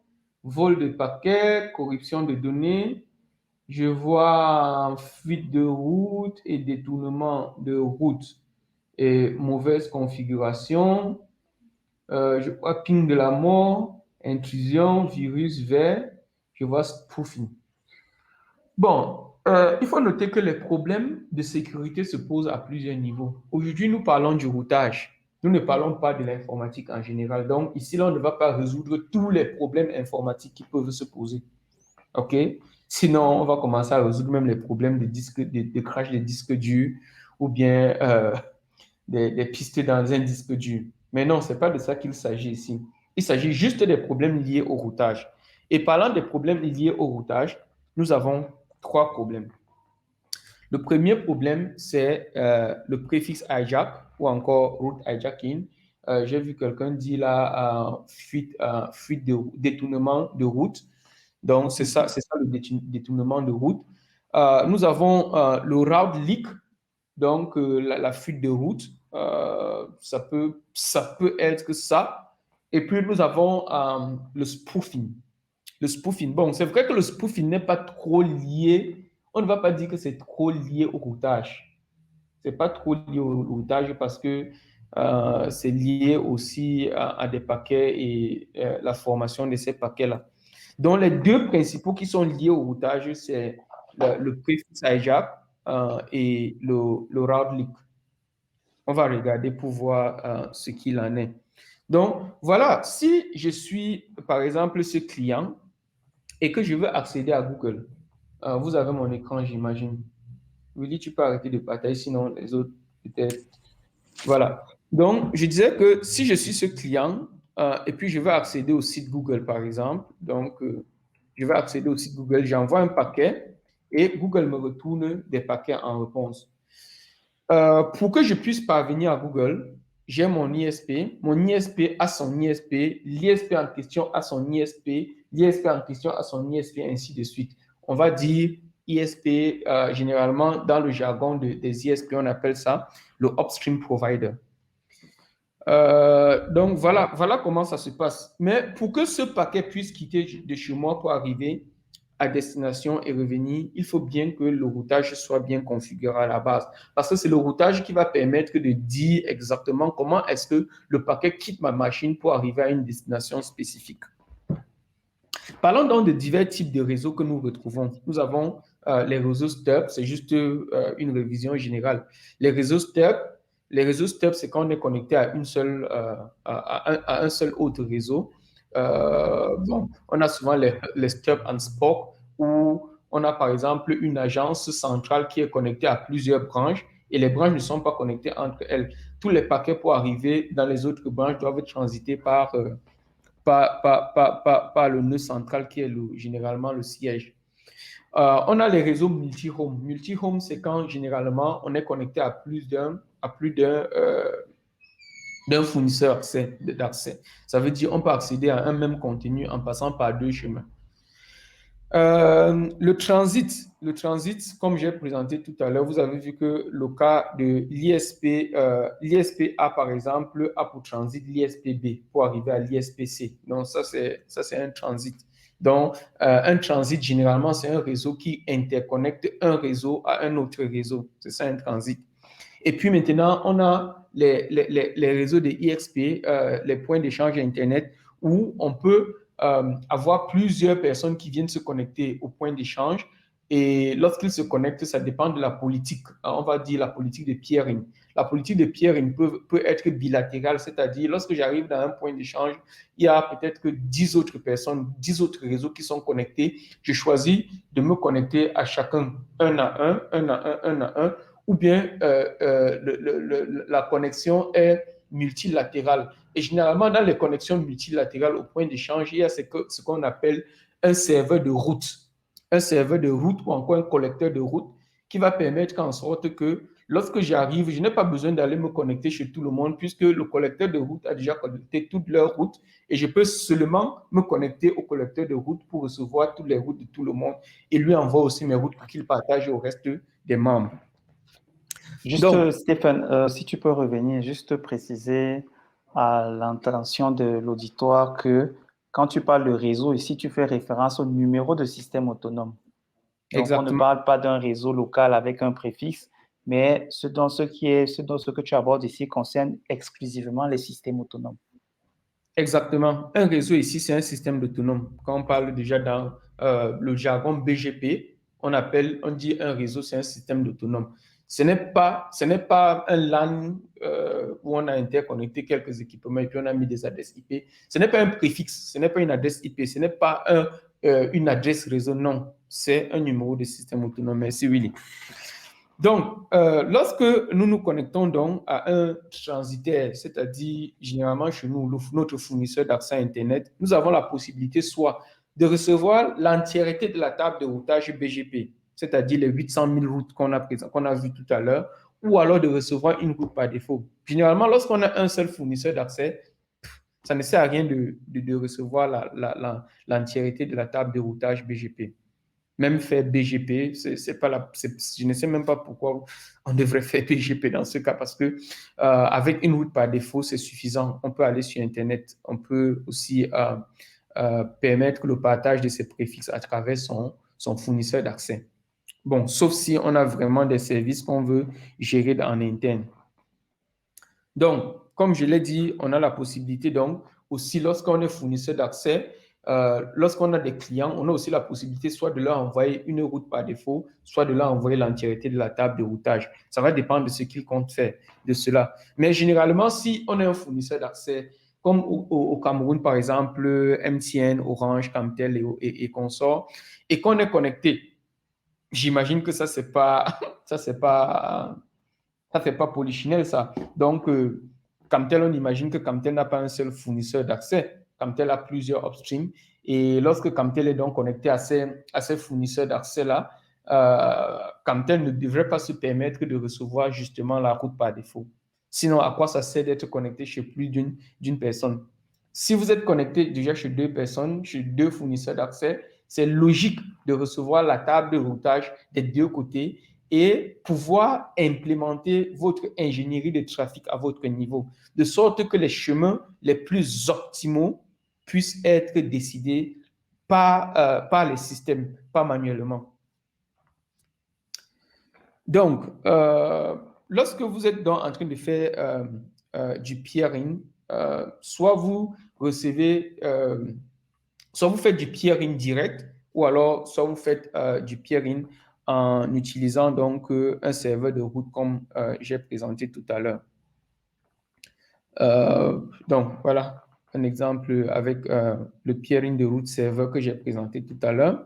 vol de paquets, corruption de données. Je vois fuite de route et détournement de route et mauvaise configuration. Je vois ping de la mort, intrusion, virus vert. Je vois spoofing. Bon, il faut noter que les problèmes de sécurité se posent à plusieurs niveaux. Aujourd'hui, nous parlons du routage. Nous ne parlons pas de l'informatique en général. Donc, ici, là, on ne va pas résoudre tous les problèmes informatiques qui peuvent se poser. OK? Sinon, on va commencer à résoudre même les problèmes de, disque, de crash des disques durs ou bien des pistes dans un disque dur. Mais non, ce n'est pas de ça qu'il s'agit ici. Il s'agit juste des problèmes liés au routage. Et parlant des problèmes liés au routage, nous avons trois problèmes. Le premier problème, c'est le préfixe hijack ou encore route hijacking. J'ai vu quelqu'un dire là fuite de détournement de route. Donc, c'est ça le détournement de route. Nous avons le route leak, donc la fuite de route. Ça peut être ça. Et puis, nous avons le spoofing. Le spoofing, bon, c'est vrai que le spoofing n'est pas trop lié. On ne va pas dire que c'est trop lié au routage. C'est pas trop lié au routage parce que c'est lié aussi à des paquets et la formation de ces paquets-là. Donc, les deux principaux qui sont liés au routage, c'est le prefix hijack et le route leak. On va regarder pour voir ce qu'il en est. Donc, voilà, si je suis, par exemple, ce client et que je veux accéder à Google, vous avez mon écran, j'imagine. Willy, tu peux arrêter de partager, sinon les autres, peut-être. Voilà. Donc, je disais que si je suis ce client et puis je veux accéder au site Google, par exemple, donc je veux accéder au site Google, j'envoie un paquet et Google me retourne des paquets en réponse. Pour que je puisse parvenir à Google, j'ai mon ISP. Mon ISP a son ISP. L'ISP en question a son ISP. L'ISP en question a son ISP, ainsi de suite. On va dire ISP, généralement, dans le jargon des ISP, on appelle ça le upstream provider. Donc, voilà comment ça se passe. Mais pour que ce paquet puisse quitter de chez moi pour arriver à destination et revenir, il faut bien que le routage soit bien configuré à la base. Parce que c'est le routage qui va permettre de dire exactement comment est-ce que le paquet quitte ma machine pour arriver à une destination spécifique. Parlons donc de divers types de réseaux que nous retrouvons. Nous avons les réseaux stub, c'est juste une révision générale. Les réseaux stub, c'est quand on est connecté à à un seul autre réseau. Bon, on a souvent les stub and spoke où on a par exemple une agence centrale qui est connectée à plusieurs branches et les branches ne sont pas connectées entre elles. Tous les paquets pour arriver dans les autres branches doivent transiter par le nœud central qui est généralement le siège. On a les réseaux multi-home. Multi-home, c'est quand généralement on est connecté à plus d'un fournisseur d'accès. Ça veut dire qu'on peut accéder à un même contenu en passant par deux chemins. Le transit, comme j'ai présenté tout à l'heure, vous avez vu que le cas de l'ISP A, par exemple, a pour transit l'ISP B pour arriver à l'ISP C. Donc, ça, c'est un transit. Donc, un transit, généralement, c'est un réseau qui interconnecte un réseau à un autre réseau. C'est ça, un transit. Et puis maintenant, on a les réseaux de IXP, les points d'échange Internet, où on peut avoir plusieurs personnes qui viennent se connecter au point d'échange. Et lorsqu'ils se connectent, ça dépend de la politique. On va dire la politique de peering. La politique de peering peut être bilatérale, c'est-à-dire lorsque j'arrive dans un point d'échange, il y a peut-être que 10 autres personnes, 10 autres réseaux qui sont connectés. Je choisis de me connecter à chacun un à un, un à un, un à un, ou bien la connexion est multilatérale. Et généralement, dans les connexions multilatérales au point d'échange, il y a ce qu'on appelle un serveur de route. Un serveur de route ou encore un collecteur de route qui va permettre en sorte que lorsque j'arrive, je n'ai pas besoin d'aller me connecter chez tout le monde puisque le collecteur de route a déjà connecté toutes leurs routes et je peux seulement me connecter au collecteur de route pour recevoir toutes les routes de tout le monde et lui envoie aussi mes routes pour qu'il partage au reste des membres. Juste, Donc, Stéphane, si tu peux revenir, juste préciser à l'intention de l'auditoire que quand tu parles de réseau, ici, tu fais référence au numéro de système autonome. Donc, on ne exactement, parle pas d'un réseau local avec un préfixe, mais ce que tu abordes ici concerne exclusivement les systèmes autonomes. exactement. Un réseau ici, c'est un système autonome. Quand on parle déjà dans le jargon BGP, on dit un réseau, c'est un système autonome. Ce n'est pas un LAN où on a interconnecté quelques équipements et puis on a mis des adresses IP. Ce n'est pas un préfixe, ce n'est pas une adresse IP, ce n'est pas une adresse réseau, non. C'est un numéro de système autonome. Merci, Willy. Donc, lorsque nous nous connectons donc à un transitaire, c'est-à-dire généralement chez nous, notre fournisseur d'accès à Internet, nous avons la possibilité soit de recevoir l'entièreté de la table de routage BGP, c'est-à-dire les 800 000 routes qu'on a vues tout à l'heure, ou alors de recevoir une route par défaut. Généralement, lorsqu'on a un seul fournisseur d'accès, ça ne sert à rien de recevoir l'entièreté de la table de routage BGP. Même faire BGP, je ne sais même pas pourquoi on devrait faire BGP dans ce cas, parce que avec une route par défaut, c'est suffisant. On peut aller sur Internet, on peut aussi permettre le partage de ces préfixes à travers son fournisseur d'accès. Bon, sauf si on a vraiment des services qu'on veut gérer en interne. Donc, comme je l'ai dit, on a la possibilité, donc, aussi lorsqu'on est fournisseur d'accès, lorsqu'on a des clients, on a aussi la possibilité soit de leur envoyer une route par défaut, soit de leur envoyer l'entièreté de la table de routage. Ça va dépendre de ce qu'ils comptent faire de cela. Mais généralement, si on est un fournisseur d'accès, comme au Cameroun, par exemple, MTN, Orange, Camtel et consorts, et qu'on est connecté, j'imagine que ça, c'est pas, ça fait pas polichinelle, ça. Donc, Camtel, on imagine que Camtel n'a pas un seul fournisseur d'accès. Camtel a plusieurs upstreams. Et lorsque Camtel est donc connecté à ces fournisseurs d'accès-là, Camtel ne devrait pas se permettre de recevoir justement la route par défaut. Sinon, à quoi ça sert d'être connecté chez plus d'une personne? Si vous êtes connecté déjà chez deux personnes, chez deux fournisseurs d'accès, c'est logique de recevoir la table de routage des deux côtés et pouvoir implémenter votre ingénierie de trafic à votre niveau, de sorte que les chemins les plus optimaux puissent être décidés par les systèmes, pas manuellement. Donc, lorsque vous êtes donc en train de faire du peering, soit vous recevez, soit vous faites du peering direct, ou alors soit vous faites du peering en utilisant donc un serveur de route comme j'ai présenté tout à l'heure. Donc, voilà un exemple avec le peering de route serveur que j'ai présenté tout à l'heure.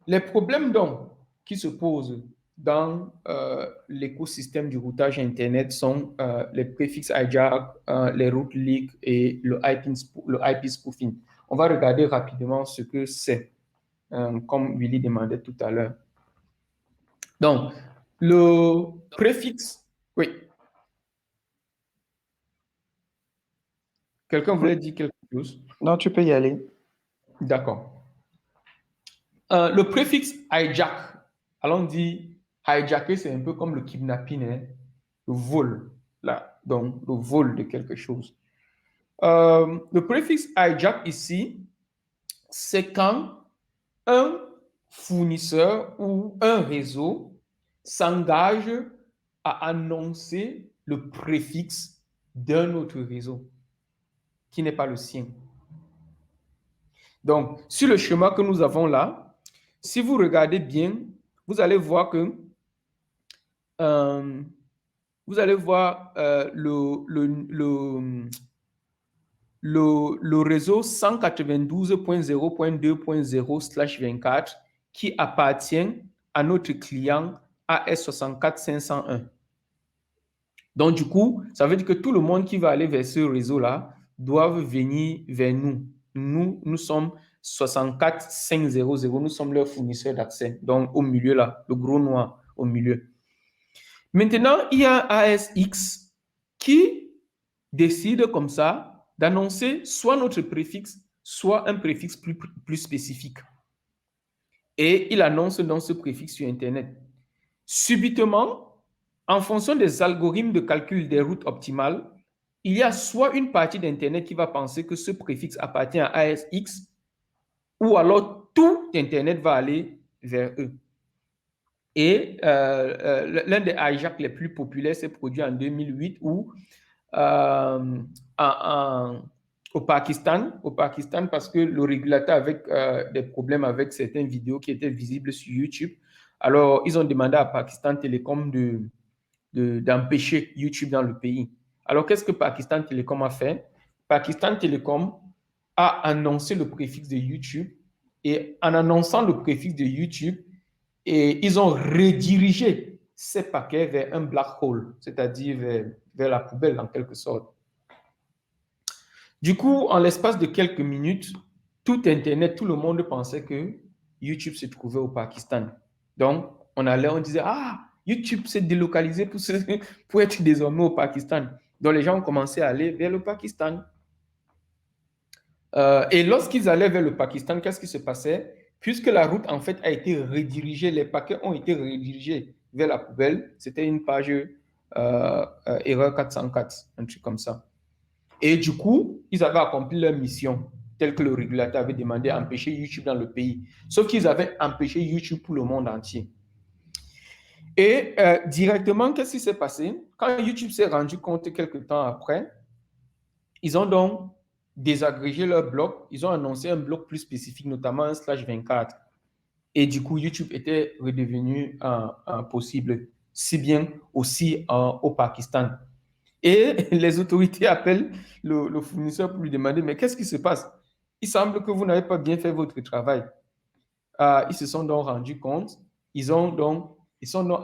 Les problèmes donc qui se posent dans l'écosystème du routage Internet sont les préfixes hijack, les route leaks et le IP spoofing. On va regarder rapidement ce que c'est, comme Willy demandait tout à l'heure. Donc, le préfixe, oui. Quelqu'un voulait dire quelque chose? Non, tu peux y aller. D'accord. Le préfixe hijack, allons dire hijacker, c'est un peu comme le kidnapping, hein, le vol, là, donc le vol de quelque chose. Le préfixe hijack ici, c'est quand un fournisseur ou un réseau s'engage à annoncer le préfixe d'un autre réseau qui n'est pas le sien. Donc, sur le schéma que nous avons là, si vous regardez bien, vous allez voir que le réseau 192.0.2.0/24 qui appartient à notre client AS64501. Donc, du coup, ça veut dire que tout le monde qui va aller vers ce réseau-là doit venir vers nous. Nous sommes 64500, nous sommes leur fournisseur d'accès. Donc, au milieu là, le gros noir au milieu. Maintenant, il y a ASX qui décide comme ça d'annoncer soit notre préfixe, soit un préfixe plus spécifique. Et il annonce dans ce préfixe sur Internet. Subitement, en fonction des algorithmes de calcul des routes optimales, il y a soit une partie d'Internet qui va penser que ce préfixe appartient à ASX, ou alors tout Internet va aller vers eux. Et l'un des hijacks les plus populaires s'est produit en 2008 où au Pakistan, parce que le régulateur avait des problèmes avec certaines vidéos qui étaient visibles sur YouTube. Alors, ils ont demandé à Pakistan Telecom d'empêcher YouTube dans le pays. Alors, qu'est-ce que Pakistan Telecom a fait? Pakistan Telecom a annoncé le préfixe de YouTube et en annonçant le préfixe de YouTube, et ils ont redirigé ces paquets vers un black hole, c'est-à-dire vers la poubelle en quelque sorte. Du coup, en l'espace de quelques minutes, tout Internet, tout le monde pensait que YouTube se trouvait au Pakistan. Donc, on disait, ah, YouTube s'est délocalisé pour être désormais au Pakistan. Donc, les gens ont commencé à aller vers le Pakistan. Et lorsqu'ils allaient vers le Pakistan, qu'est-ce qui se passait? Puisque la route, en fait, a été redirigée, les paquets ont été redirigés vers la poubelle. C'était une page erreur 404, un truc comme ça. Et du coup, ils avaient accompli leur mission, telle que le régulateur avait demandé, empêcher YouTube dans le pays. Sauf qu'ils avaient empêché YouTube pour le monde entier. Et directement, qu'est-ce qui s'est passé? Quand YouTube s'est rendu compte quelques temps après, ils ont donc désagrégé leur bloc. Ils ont annoncé un bloc plus spécifique, notamment un /24. Et du coup, YouTube était redevenu possible, si bien aussi au Pakistan. Et les autorités appellent le fournisseur pour lui demander, mais qu'est-ce qui se passe? Il semble que vous n'avez pas bien fait votre travail. Ils se sont donc rendus compte, ils sont donc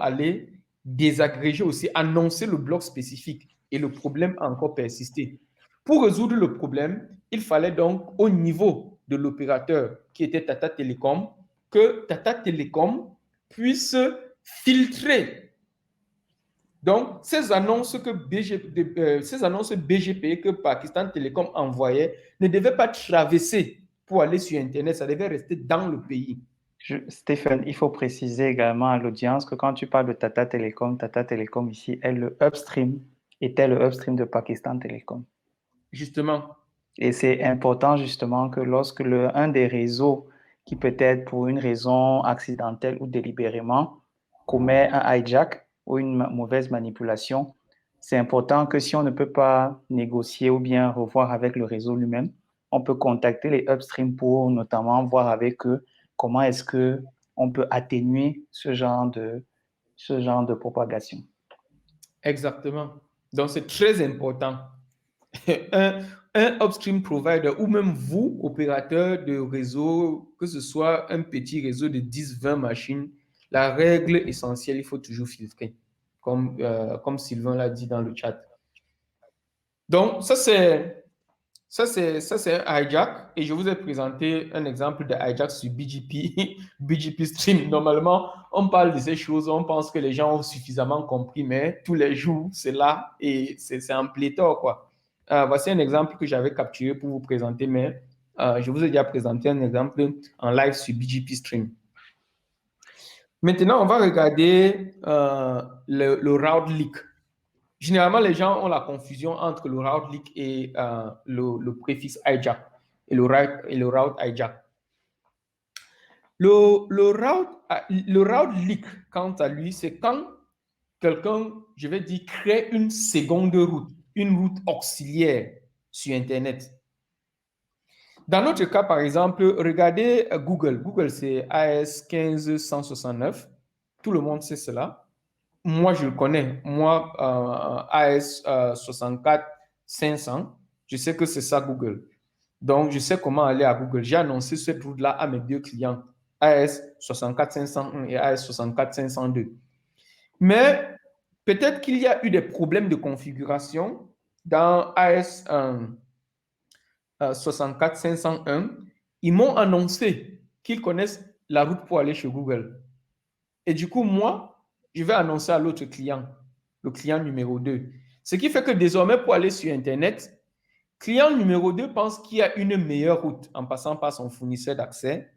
allés désagréger aussi, annoncer le bloc spécifique. Et le problème a encore persisté. Pour résoudre le problème, il fallait donc au niveau de l'opérateur qui était Tata Télécom, que Tata Télécom puisse filtrer. Donc, ces annonces BGP que Pakistan Telecom envoyait ne devaient pas traverser pour aller sur Internet, ça devait rester dans le pays. Stéphane, il faut préciser également à l'audience que quand tu parles de Tata Telecom ici est le upstream, était le upstream de Pakistan Telecom. Justement. Et c'est important justement que lorsque un des réseaux qui peut-être pour une raison accidentelle ou délibérément commet un hijack ou une mauvaise manipulation, c'est important que si on ne peut pas négocier ou bien revoir avec le réseau lui-même, on peut contacter les upstream pour notamment voir avec eux comment est-ce que on peut atténuer ce genre de propagation. Exactement. Donc, c'est très important. Un upstream provider ou même vous, opérateur de réseau, que ce soit un petit réseau de 10-20 machines, la règle essentielle, il faut toujours filtrer, comme Sylvain l'a dit dans le chat. Donc, ça, c'est un hijack et je vous ai présenté un exemple de hijack sur BGP Stream. Normalement, on parle de ces choses, on pense que les gens ont suffisamment compris, mais tous les jours, c'est là et c'est en pléthore, quoi. Voici un exemple que j'avais capturé pour vous présenter, mais je vous ai déjà présenté un exemple en live sur BGP Stream. Maintenant, on va regarder le route leak. Généralement, les gens ont la confusion entre le route leak et le préfixe hijack et le route hijack. Le route leak, quant à lui, c'est quand quelqu'un, je vais dire, crée une seconde route, une route auxiliaire sur Internet. Dans notre cas, par exemple, regardez Google. Google, c'est AS 15169. Tout le monde sait cela. Moi, je le connais. Moi, AS 64 500, je sais que c'est ça Google. Donc, je sais comment aller à Google. J'ai annoncé cette route-là à mes deux clients, AS 64 501 et AS 64 502. Mais peut-être qu'il y a eu des problèmes de configuration dans AS 64 501. Ils m'ont annoncé qu'ils connaissent la route pour aller chez Google. Et du coup, moi, je vais annoncer à l'autre client, le client numéro 2. Ce qui fait que désormais, pour aller sur Internet, client numéro 2 pense qu'il y a une meilleure route en passant par son fournisseur d'accès.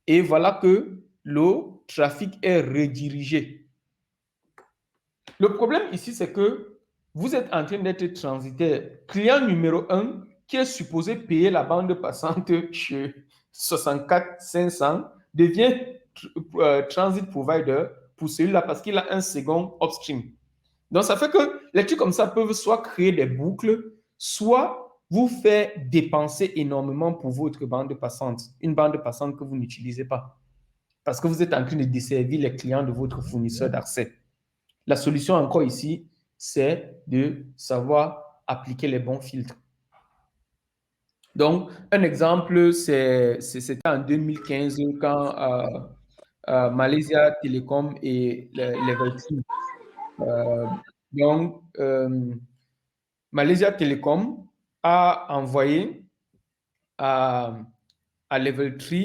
Et voilà que le trafic est redirigé Le problème ici, c'est que vous êtes en train d'être transitaire. Client numéro 1 qui est supposé payer la bande passante chez 64 500 devient transit provider pour celui-là parce qu'il a un second upstream. Donc, ça fait que les trucs comme ça peuvent soit créer des boucles, soit vous faire dépenser énormément pour votre bande passante, une bande passante que vous n'utilisez pas, parce que vous êtes en train de desservir les clients de votre fournisseur d'accès. La solution encore ici, c'est de savoir appliquer les bons filtres. Donc, un exemple, c'était en 2015 quand Malaysia Telecom et Level 3. Donc, Malaysia Telecom a envoyé à Level 3,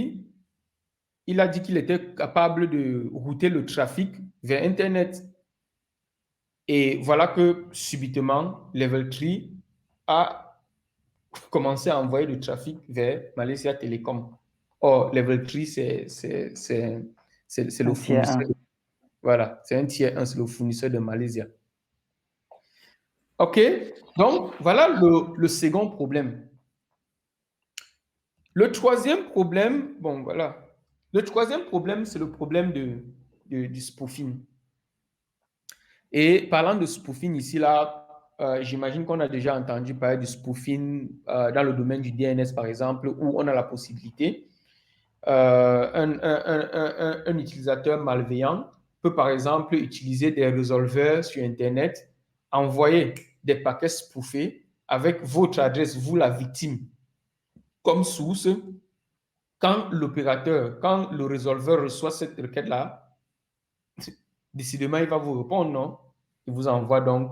il a dit qu'il était capable de router le trafic vers Internet. Et voilà que subitement, Level 3 a commencé à envoyer du trafic vers Malaysia Telecom. Or, Level 3, c'est le Un tiers fournisseur. 1. Voilà, c'est un tiers 1, c'est le fournisseur de Malaysia. OK, donc voilà le second problème. Le troisième problème, bon voilà. Le troisième problème, c'est le problème du spoofing. Et parlant de spoofing ici, là, j'imagine qu'on a déjà entendu parler du spoofing dans le domaine du DNS, par exemple, où on a la possibilité. Un utilisateur malveillant peut, par exemple, utiliser des résolveurs sur Internet, envoyer des paquets spoofés avec votre adresse, vous la victime, comme source. Quand le résolveur reçoit cette requête-là, décidément, il va vous répondre, non? Il vous envoie donc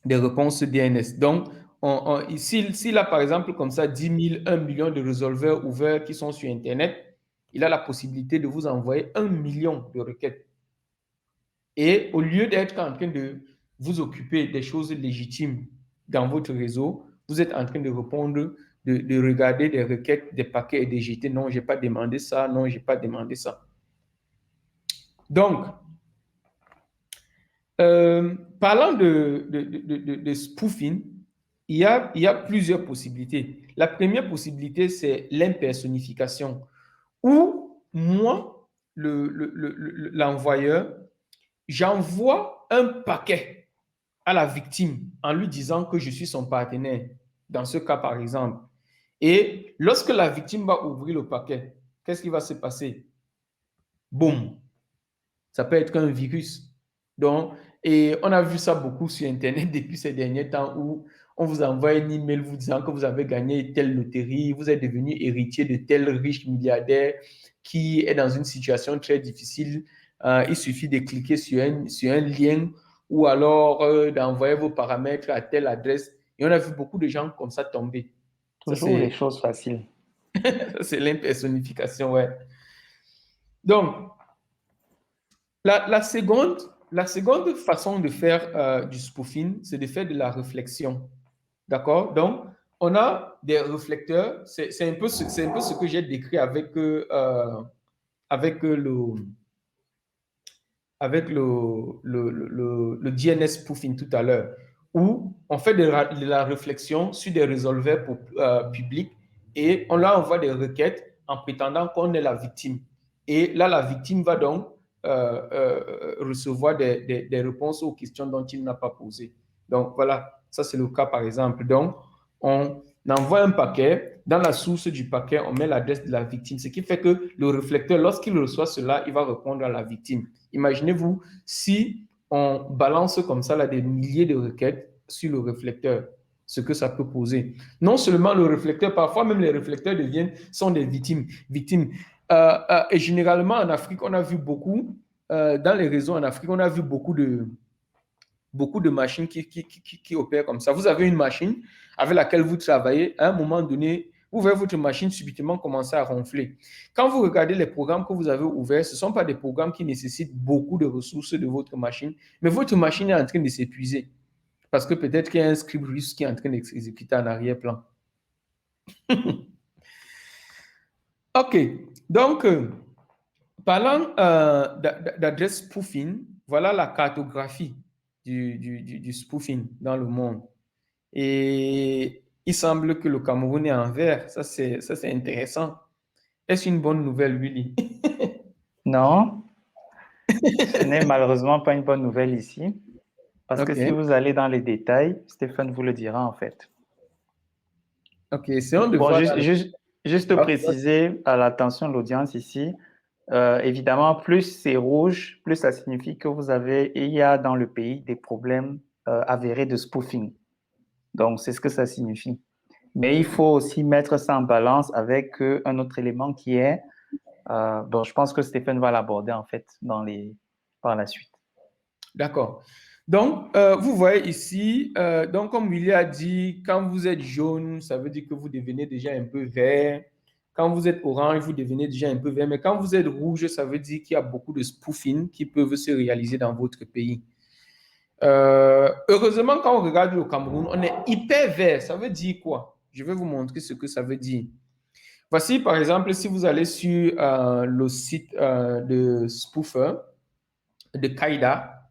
des réponses DNS. Donc, s'il a par exemple comme ça 10 000, 1 million de résolveurs ouverts qui sont sur Internet, il a la possibilité de vous envoyer 1 million de requêtes. Et au lieu d'être en train de vous occuper des choses légitimes dans votre réseau, vous êtes en train de répondre, de regarder des requêtes, des paquets et de jeter. Non, je n'ai pas demandé ça. Non, je n'ai pas demandé ça. Donc, parlant de spoofing, il y a plusieurs possibilités. La première possibilité, c'est l'impersonnification, où moi, l'envoyeur, j'envoie un paquet à la victime en lui disant que je suis son partenaire, dans ce cas par exemple. Et lorsque la victime va ouvrir le paquet, qu'est-ce qui va se passer? Boum! Ça peut être qu'un virus. Donc, et on a vu ça beaucoup sur Internet depuis ces derniers temps où on vous envoie un email vous disant que vous avez gagné telle loterie, vous êtes devenu héritier de tel riche milliardaire qui est dans une situation très difficile. Il suffit de cliquer sur un lien ou alors d'envoyer vos paramètres à telle adresse. Et on a vu beaucoup de gens comme ça tomber. Toujours les choses faciles. C'est l'impersonnification, ouais. Donc, la seconde façon de faire du spoofing, c'est de faire de la réflexion. D'accord? Donc, on a des réflecteurs. C'est un peu ce que j'ai décrit avec le DNS spoofing tout à l'heure, où on fait de la réflexion sur des résolveurs publics et on leur envoie des requêtes en prétendant qu'on est la victime. Et là, la victime va donc recevoir des réponses aux questions dont il n'a pas posé. Donc, voilà, ça c'est le cas par exemple. Donc, on envoie un paquet. Dans la source du paquet, on met l'adresse de la victime, ce qui fait que le réflecteur, lorsqu'il reçoit cela, il va répondre à la victime. Imaginez-vous si on balance comme ça là, des milliers de requêtes sur le réflecteur, ce que ça peut poser. Non seulement le réflecteur, parfois même les réflecteurs sont des victimes. Et généralement en Afrique, on a vu beaucoup, dans les réseaux en Afrique, on a vu beaucoup de machines qui opèrent comme ça. Vous avez une machine avec laquelle vous travaillez, à un moment donné, vous voyez votre machine subitement commencer à ronfler. Quand vous regardez les programmes que vous avez ouverts, ce ne sont pas des programmes qui nécessitent beaucoup de ressources de votre machine, mais votre machine est en train de s'épuiser parce que peut-être qu'il y a un script russe qui est en train d'exécuter en arrière-plan. OK. Donc, Parlant d'adresse spoofing, voilà la cartographie du spoofing dans le monde. Et il semble que le Cameroun est en vert. Ça, c'est intéressant. Est-ce une bonne nouvelle, Willy? Non, ce n'est malheureusement pas une bonne nouvelle ici, parce que si OK. vous allez dans les détails, Stéphane vous le dira en fait. OK. Essayons de Bon, voir juste OK. préciser à l'attention de l'audience ici, évidemment, plus c'est rouge, plus ça signifie que il y a dans le pays des problèmes avérés de spoofing. Donc, c'est ce que ça signifie. Mais il faut aussi mettre ça en balance avec un autre élément qui est, bon, je pense que Stéphane va l'aborder en fait par la suite. D'accord. Donc, vous voyez ici, donc comme Willy a dit, quand vous êtes jaune, ça veut dire que vous devenez déjà un peu vert. Quand vous êtes orange, vous devenez déjà un peu vert. Mais quand vous êtes rouge, ça veut dire qu'il y a beaucoup de spoofing qui peuvent se réaliser dans votre pays. Heureusement, quand on regarde le Cameroun, on est hyper vert. Ça veut dire quoi? Je vais vous montrer ce que ça veut dire. Voici, par exemple, si vous allez sur le site de Spoofer, de Qaïda,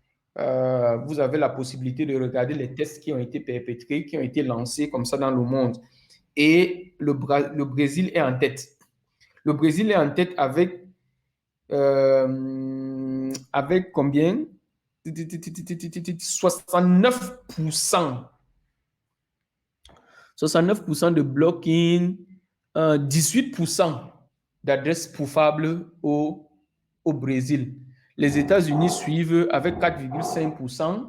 vous avez la possibilité de regarder les tests qui ont été perpétrés, qui ont été lancés comme ça dans le monde. Et le Brésil est en tête. Le Brésil est en tête avec combien? 69%. 69% de blocking, 18% d'adresses spoofables au Brésil. Les États-Unis suivent avec 4,5%,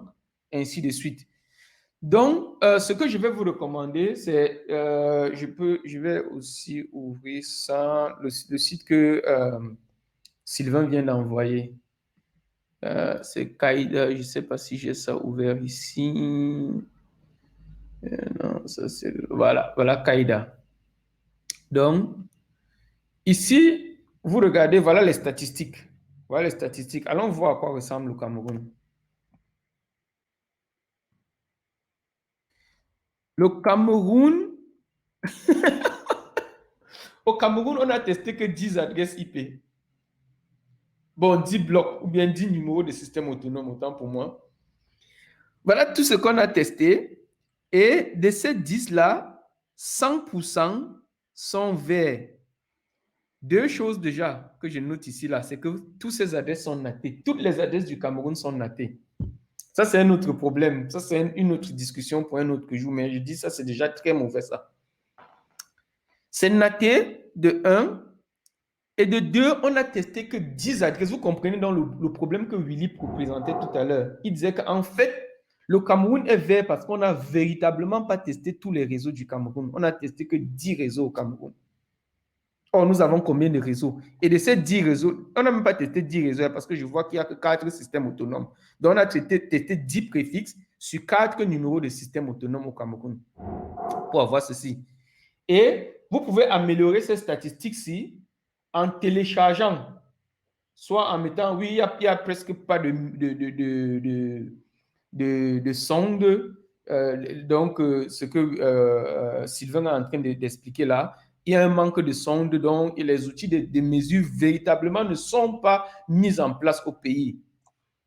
ainsi de suite. Donc, ce que je vais vous recommander, c'est, je vais aussi ouvrir ça, le site que Sylvain vient d'envoyer. C'est Qaïda, je ne sais pas si j'ai ça ouvert ici. Non, ça c'est, voilà Qaïda. Donc, ici, vous regardez, voilà les statistiques. Voilà les statistiques. Allons voir à quoi ressemble le Cameroun. Le Cameroun, au Cameroun, on a testé que 10 adresses IP. Bon, 10 blocs ou bien 10 numéros de système autonome, autant pour moi. Voilà tout ce qu'on a testé. Et de ces 10-là, 100% sont verts. Deux choses déjà que je note ici, là, c'est que toutes ces adresses sont natées. Toutes les adresses du Cameroun sont natées. Ça, c'est un autre problème. Ça, c'est une autre discussion pour un autre jour. Mais je dis ça, c'est déjà très mauvais, ça. C'est naté de 1. Et de 2, on a testé que 10 adresses. Vous comprenez donc le problème que Willy présentait tout à l'heure. Il disait qu'en fait, le Cameroun est vert parce qu'on n'a véritablement pas testé tous les réseaux du Cameroun. On n'a testé que 10 réseaux au Cameroun. Or, nous avons combien de réseaux? Et de ces 10 réseaux, on n'a même pas testé 10 réseaux parce que je vois qu'il n'y a que 4 systèmes autonomes. Donc, on a testé 10 préfixes sur 4 numéros de systèmes autonomes au Cameroun pour avoir ceci. Et vous pouvez améliorer ces statistiques-ci en téléchargeant, soit en mettant, oui, il n'y a presque pas de sonde. Donc, ce que Sylvain est en train d'expliquer là, il y a un manque de sondes, donc, et les outils de mesure véritablement ne sont pas mis en place au pays.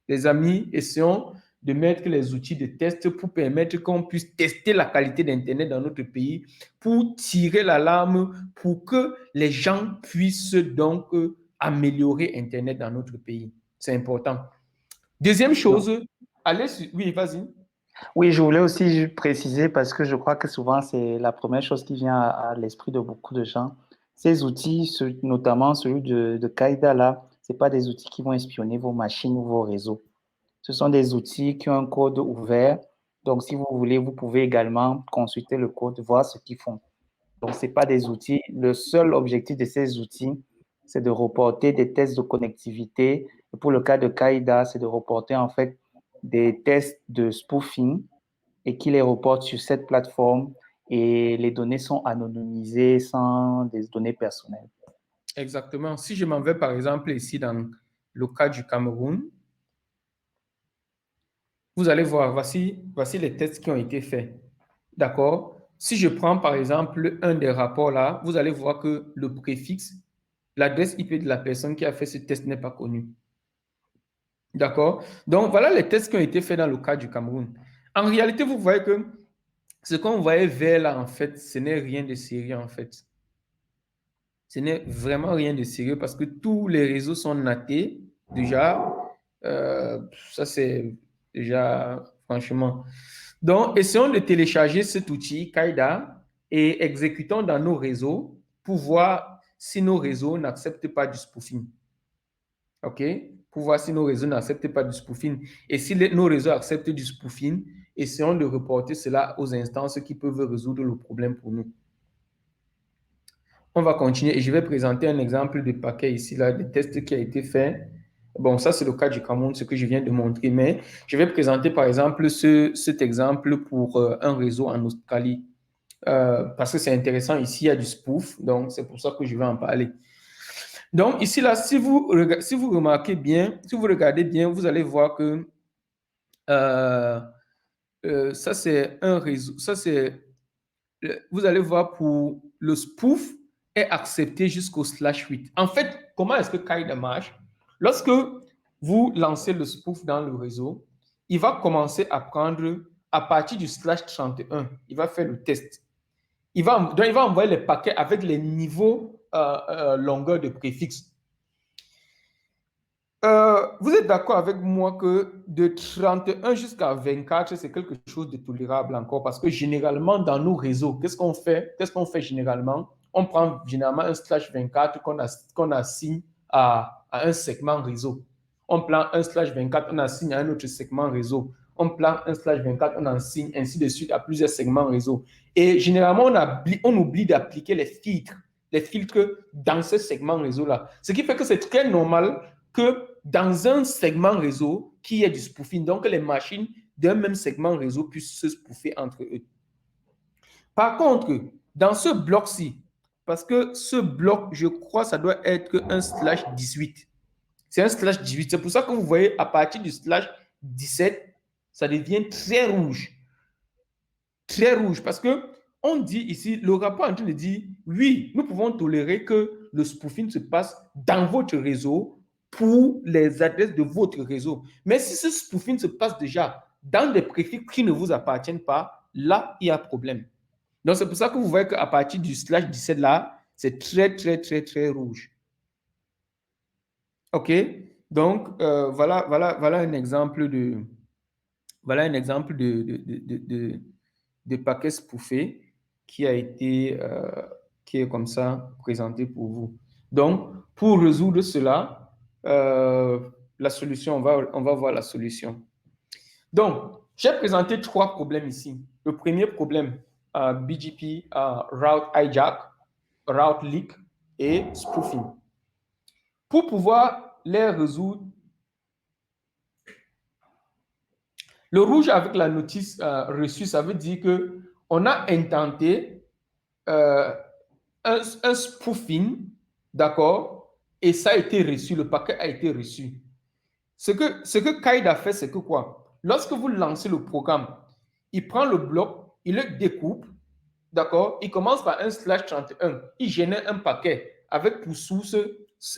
Les amis, essayons de mettre les outils de test pour permettre qu'on puisse tester la qualité d'Internet dans notre pays, pour tirer l'alarme, pour que les gens puissent donc améliorer Internet dans notre pays. C'est important. Deuxième Donc, chose, allez sur... Oui, vas-y. oui, je voulais aussi préciser parce que je crois que souvent c'est la première chose qui vient à l'esprit de beaucoup de gens. Ces outils, notamment celui de Qaïda là, c'est pas des outils qui vont espionner vos machines ou vos réseaux. Ce sont des outils qui ont un code ouvert. Donc, si vous voulez, vous pouvez également consulter le code, voir ce qu'ils font. Donc, ce n'est pas des outils. Le seul objectif de ces outils, c'est de reporter des tests de connectivité. Et pour le cas de Qaïda, c'est de reporter en fait des tests de spoofing et qui les reportent sur cette plateforme. Et les données sont anonymisées sans des données personnelles. Exactement. Si je m'en vais, par exemple, ici dans le cas du Cameroun, vous allez voir, voici les tests qui ont été faits. D'accord? Si je prends, par exemple, un des rapports là, vous allez voir que le préfixe l'adresse IP de la personne qui a fait ce test n'est pas connue. D'accord? Donc, voilà les tests qui ont été faits dans le cas du Cameroun. En réalité, vous voyez que ce qu'on voyait vers là, en fait, ce n'est rien de sérieux, en fait. Ce n'est vraiment rien de sérieux parce que tous les réseaux sont natés déjà. Ça, c'est déjà, franchement. Donc, essayons de télécharger cet outil, Kaida, et exécutons dans nos réseaux pour voir si nos réseaux n'acceptent pas du spoofing. OK? Pour voir si nos réseaux n'acceptent pas du spoofing. Et si nos réseaux acceptent du spoofing, essayons de reporter cela aux instances qui peuvent résoudre le problème pour nous. On va continuer et je vais présenter un exemple de paquet ici, là, de test qui a été fait. Bon, ça, c'est le cas du Cameroun, ce que je viens de montrer, mais je vais présenter, par exemple, cet exemple pour un réseau en Australie. Parce que c'est intéressant, ici, il y a du spoof, donc c'est pour ça que je vais en parler. Donc, ici, là, si vous remarquez bien, si vous regardez bien, vous allez voir que ça, c'est un réseau, ça, c'est, vous allez voir pour le spoof est accepté jusqu'au /8. En fait, comment est-ce que Kaida marche? Lorsque vous lancez le spoof dans le réseau, il va commencer à prendre à partir du /31. Il va faire le test. Donc, il va envoyer les paquets avec les niveaux longueur de préfixe. Vous êtes d'accord avec moi que de 31 jusqu'à 24, c'est quelque chose de tolérable encore parce que généralement, dans nos réseaux, qu'est-ce qu'on fait? Qu'est-ce qu'on fait généralement? On prend généralement un /24 qu'on assigne à un segment réseau. On prend un /24, on assigne à un autre segment réseau. On prend un /24, on assigne ainsi de suite à plusieurs segments réseau. Et généralement, on oublie d'appliquer les filtres dans ce segment réseau-là. Ce qui fait que c'est très normal que dans un segment réseau qui est du spoofing, donc les machines d'un même segment réseau puissent se spoofer entre eux. Par contre, dans ce bloc-ci, parce que ce bloc, je crois, ça doit être un /18. C'est un /18. C'est pour ça que vous voyez, à partir du /17, ça devient très rouge. Très rouge, parce que on dit ici, le rapport est en train de dire, oui, nous pouvons tolérer que le spoofing se passe dans votre réseau pour les adresses de votre réseau. Mais si ce spoofing se passe déjà dans des préfixes qui ne vous appartiennent pas, là, il y a problème. Donc, c'est pour ça que vous voyez qu'à partir du /17 là, c'est très, très, très, très rouge. OK? Donc, voilà un exemple de paquet spoofé qui est comme ça présenté pour vous. Donc, pour résoudre cela, la solution, on va voir la solution. Donc, j'ai présenté 3 problèmes ici. Le premier problème, BGP, route hijack, route leak et spoofing. Pour pouvoir les résoudre, le rouge avec la notice reçue, ça veut dire qu'on a intenté un spoofing, d'accord, et ça a été reçu, le paquet a été reçu. Ce que Kaida a fait, c'est que quoi? Lorsque vous lancez le programme, il prend le bloc, il le découpe, d'accord, il commence par un /31, il génère un paquet avec pour source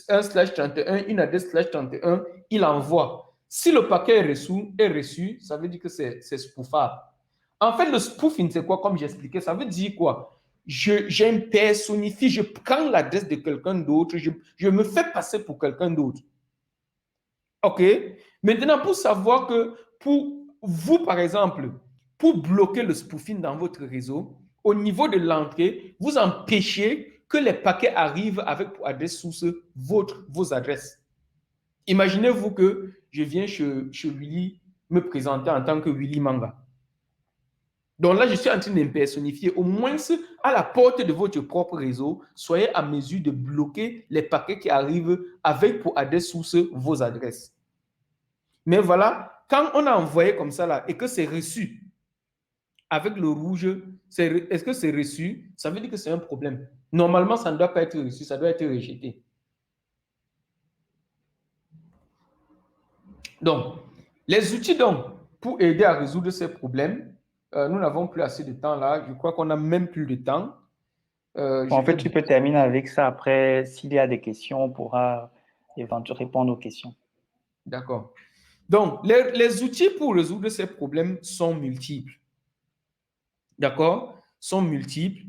un /31, une adresse /31, il envoie. Si le paquet est reçu, ça veut dire que c'est spoofable. En fait, le spoofing, c'est quoi, comme j'expliquais? Ça veut dire quoi? J'impersonnifie, je prends l'adresse de quelqu'un d'autre, je me fais passer pour quelqu'un d'autre. OK? Maintenant, pour savoir que pour vous, par exemple, pour bloquer le spoofing dans votre réseau, au niveau de l'entrée, vous empêchez que les paquets arrivent avec pour adresse source vos adresses. Imaginez-vous que je viens chez Willy me présenter en tant que Willy Manga. Donc là, je suis en train d'impersonnifier. Au moins, à la porte de votre propre réseau, soyez à mesure de bloquer les paquets qui arrivent avec pour adresse source vos adresses. Mais voilà, quand on a envoyé comme ça là et que c'est reçu avec le rouge, est-ce que c'est reçu? Ça veut dire que c'est un problème. Normalement, ça ne doit pas être reçu, ça doit être rejeté. Donc, les outils donc, pour aider à résoudre ces problèmes, nous n'avons plus assez de temps là. Je crois qu'on n'a même plus de temps. Bon, Je en fait, vais... tu peux terminer avec ça. Après, s'il y a des questions, on pourra éventuellement répondre aux questions. D'accord. Donc, les outils pour résoudre ces problèmes sont multiples. D'accord? Sont multiples.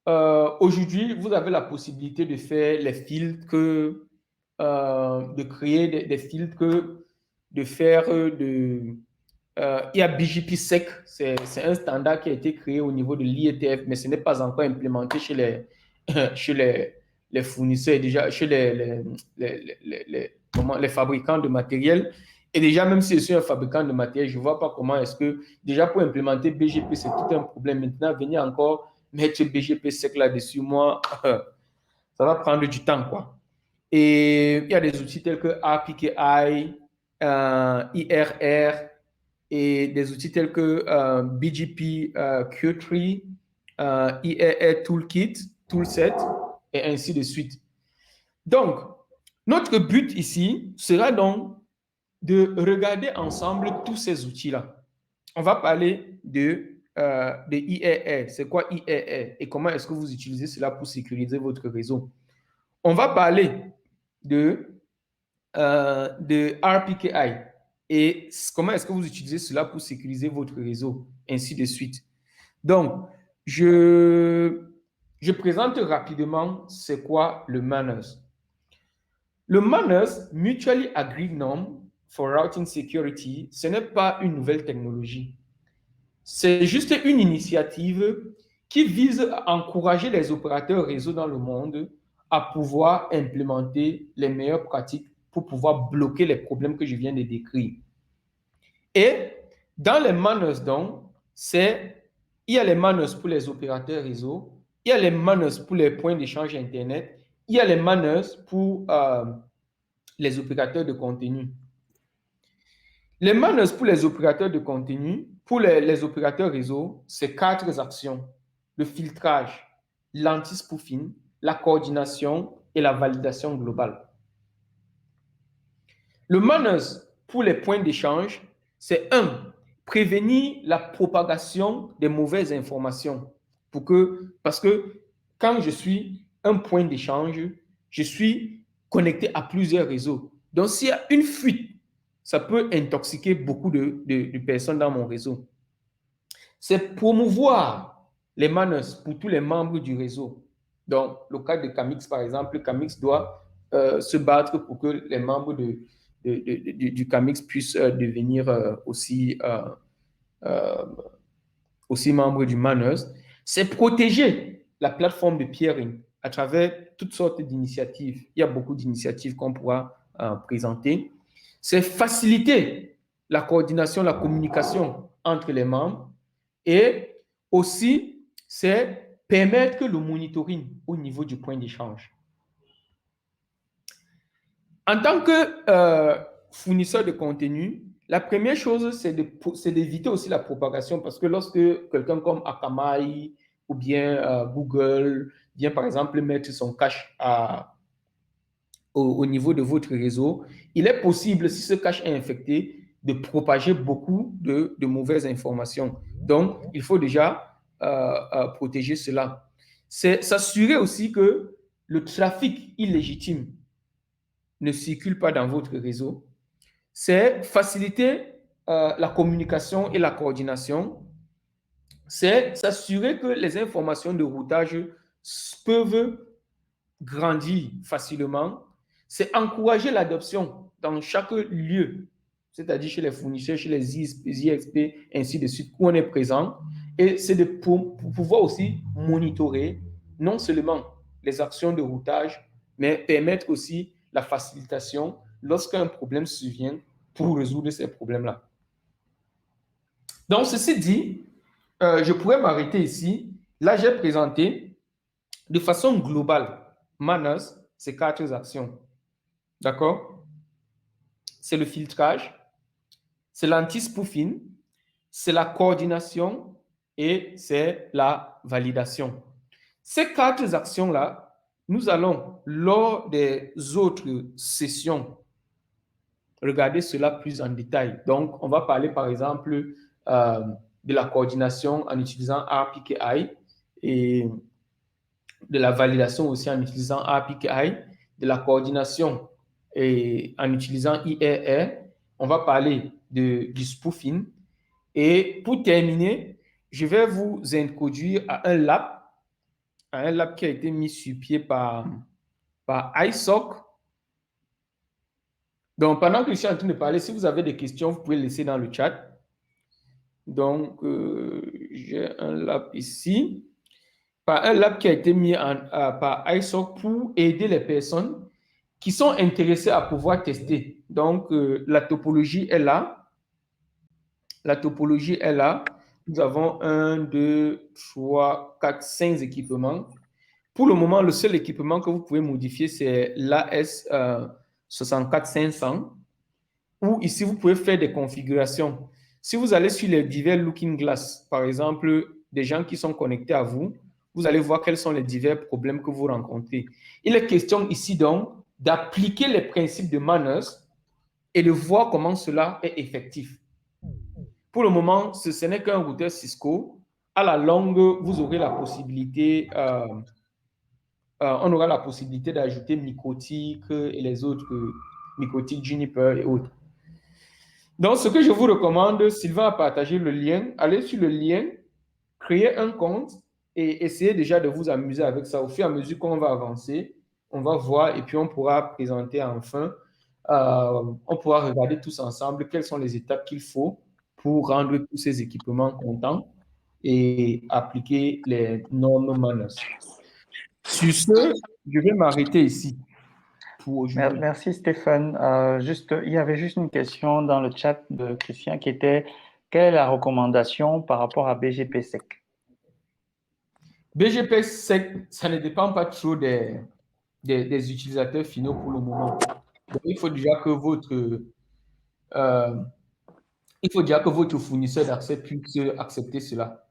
Aujourd'hui, vous avez la possibilité de faire les filtres, de créer des filtres, de faire il y a BGP-SEC, c'est un standard qui a été créé au niveau de l'IETF, mais ce n'est pas encore implémenté chez chez les fournisseurs, déjà chez les fabricants de matériel. Et déjà, même si je suis un fabricant de matériel, je ne vois pas comment est-ce que, déjà pour implémenter BGP, c'est tout un problème. Maintenant, venir encore mettre BGP-SEC là-dessus, moi, ça va prendre du temps, quoi. Et il y a des outils tels que RPKI, IRR, et des outils tels que BGP Q3, IRR Toolkit, Toolset, et ainsi de suite. Donc, notre but ici sera donc de regarder ensemble tous ces outils-là. On va parler de IRR. C'est quoi IRR et comment est-ce que vous utilisez cela pour sécuriser votre réseau? On va parler de RPKI et comment est-ce que vous utilisez cela pour sécuriser votre réseau, ainsi de suite. Donc, je présente rapidement c'est quoi le MANAS. Le MANAS, Mutually Agreed Norm for Routing Security, ce n'est pas une nouvelle technologie. C'est juste une initiative qui vise à encourager les opérateurs réseau dans le monde à pouvoir implémenter les meilleures pratiques pour pouvoir bloquer les problèmes que je viens de décrire. Et dans les manners, donc, il y a les manners pour les opérateurs réseau, il y a les manners pour les points d'échange Internet, il y a les manners pour les opérateurs de contenu. Les manners pour les opérateurs de contenu, pour les opérateurs réseau, c'est 4 actions: le filtrage, l'anti-spoofing, la coordination et la validation globale. Le manners pour les points d'échange, c'est 1. Prévenir la propagation des mauvaises informations. Parce que quand je suis un point d'échange, je suis connecté à plusieurs réseaux. Donc, s'il y a une fuite, ça peut intoxiquer beaucoup de personnes dans mon réseau. C'est promouvoir les manners pour tous les membres du réseau. Donc, le cas de Camix, par exemple, Camix doit se battre pour que les membres du Camix puissent devenir aussi membres du Manners. C'est protéger la plateforme de peering à travers toutes sortes d'initiatives. Il y a beaucoup d'initiatives qu'on pourra présenter. C'est faciliter la coordination, la communication entre les membres. Et aussi, c'est permettre le monitoring au niveau du point d'échange. En tant que fournisseur de contenu, la première chose, c'est d'éviter aussi la propagation, parce que lorsque quelqu'un comme Akamai ou bien Google vient par exemple mettre son cache au niveau de votre réseau, il est possible, si ce cache est infecté, de propager beaucoup de mauvaises informations. Donc, il faut déjà protéger cela. C'est s'assurer aussi que le trafic illégitime ne circule pas dans votre réseau. C'est faciliter la communication et la coordination. C'est s'assurer que les informations de routage peuvent grandir facilement. C'est encourager l'adoption dans chaque lieu, c'est-à-dire chez les fournisseurs, chez les ISP, ainsi de suite, où on est présent. Et c'est pour pouvoir aussi monitorer non seulement les actions de routage, mais permettre aussi la facilitation lorsqu'un problème survient pour résoudre ces problèmes-là. Donc, ceci dit, je pourrais m'arrêter ici. Là, j'ai présenté de façon globale Manners, ces 4 actions. D'accord? C'est le filtrage, c'est l'anti-spoofing, c'est la coordination et c'est la validation. Ces 4 actions-là, nous allons, lors des autres sessions, regarder cela plus en détail. Donc, on va parler par exemple de la coordination en utilisant RPKI et de la validation aussi en utilisant API, de la coordination et en utilisant IRR. On va parler du spoofing. Et pour terminer, je vais vous introduire à un lab qui a été mis sur pied par ISOC. Donc, pendant que je suis en train de parler, si vous avez des questions, vous pouvez laisser dans le chat. Donc, j'ai un lab ici, un lab qui a été mis par ISOC pour aider les personnes qui sont intéressées à pouvoir tester. Donc, la topologie est là. La topologie est là. Nous avons 1, 2, 3, 4, 5 équipements. Pour le moment, le seul équipement que vous pouvez modifier, c'est l'AS 64500, où ici, vous pouvez faire des configurations. Si vous allez sur les divers Looking Glass, par exemple, des gens qui sont connectés à vous, vous allez voir quels sont les divers problèmes que vous rencontrez. Il est question ici donc d'appliquer les principes de Manners et de voir comment cela est effectif. Pour le moment, ce n'est qu'un routeur Cisco. À la longue, vous aurez la possibilité, on aura la possibilité d'ajouter Mycotic et les autres, Mycotic, Juniper et autres. Donc, ce que je vous recommande, Sylvain a partagé le lien. Allez sur le lien, créez un compte et essayez déjà de vous amuser avec ça. Au fur et à mesure qu'on va avancer, on va voir et puis on pourra présenter enfin, on pourra regarder tous ensemble quelles sont les étapes qu'il faut pour rendre tous ces équipements contents et appliquer les normes Manners. Sur ce, je vais m'arrêter ici pour aujourd'hui. Merci Stéphane. Il y avait juste une question dans le chat de Christian qui était quelle est la recommandation par rapport à BGP-Sec? BGP-Sec, ça ne dépend pas trop des utilisateurs finaux pour le moment. Donc, il faut déjà que votre fournisseur d'accès puisse accepter cela.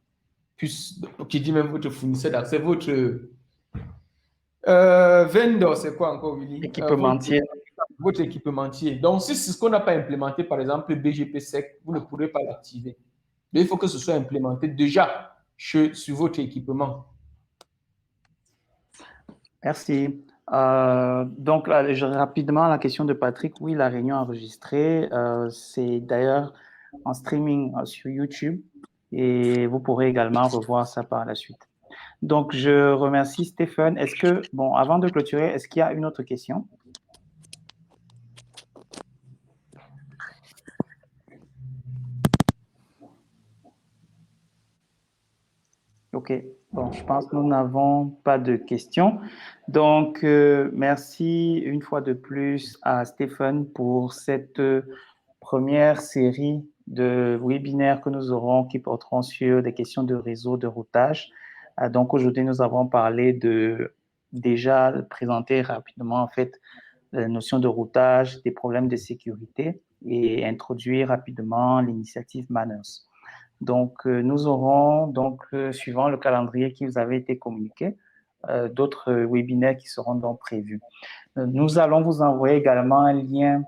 Qui dit même votre fournisseur d'accès, votre vendor, c'est quoi encore, Willy? Équipementier. Votre équipementier. Donc, si Cisco n'a pas implémenté, par exemple, BGP-Sec, vous ne pourrez pas l'activer. Mais il faut que ce soit implémenté déjà sur votre équipement. Merci. Donc, là, rapidement, la question de Patrick. Oui, la réunion enregistrée, c'est d'ailleurs en streaming sur YouTube et vous pourrez également revoir ça par la suite. Donc, je remercie Stéphane. Avant de clôturer, est-ce qu'il y a une autre question? OK. Bon, je pense que nous n'avons pas de questions. Donc, merci une fois de plus à Stéphane pour cette première série de webinaires que nous aurons qui porteront sur des questions de réseau, de routage. Donc, aujourd'hui, nous avons déjà présenté rapidement, en fait, la notion de routage, des problèmes de sécurité et introduire rapidement l'initiative Manners. Donc, nous aurons, suivant le calendrier qui vous avait été communiqué, d'autres webinaires qui seront donc prévus. Nous allons vous envoyer également un lien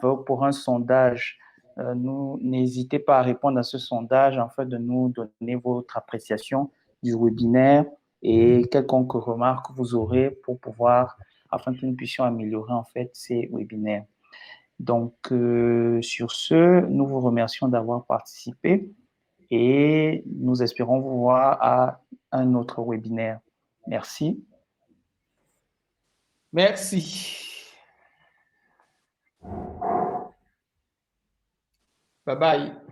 pour un sondage. N'hésitez pas à répondre à ce sondage afin de nous donner votre appréciation du webinaire et quelconque remarque que vous aurez pour pouvoir, afin que nous puissions améliorer en fait ces webinaires. Donc, sur ce, nous vous remercions d'avoir participé et nous espérons vous voir à un autre webinaire. Merci. Merci. Bye bye.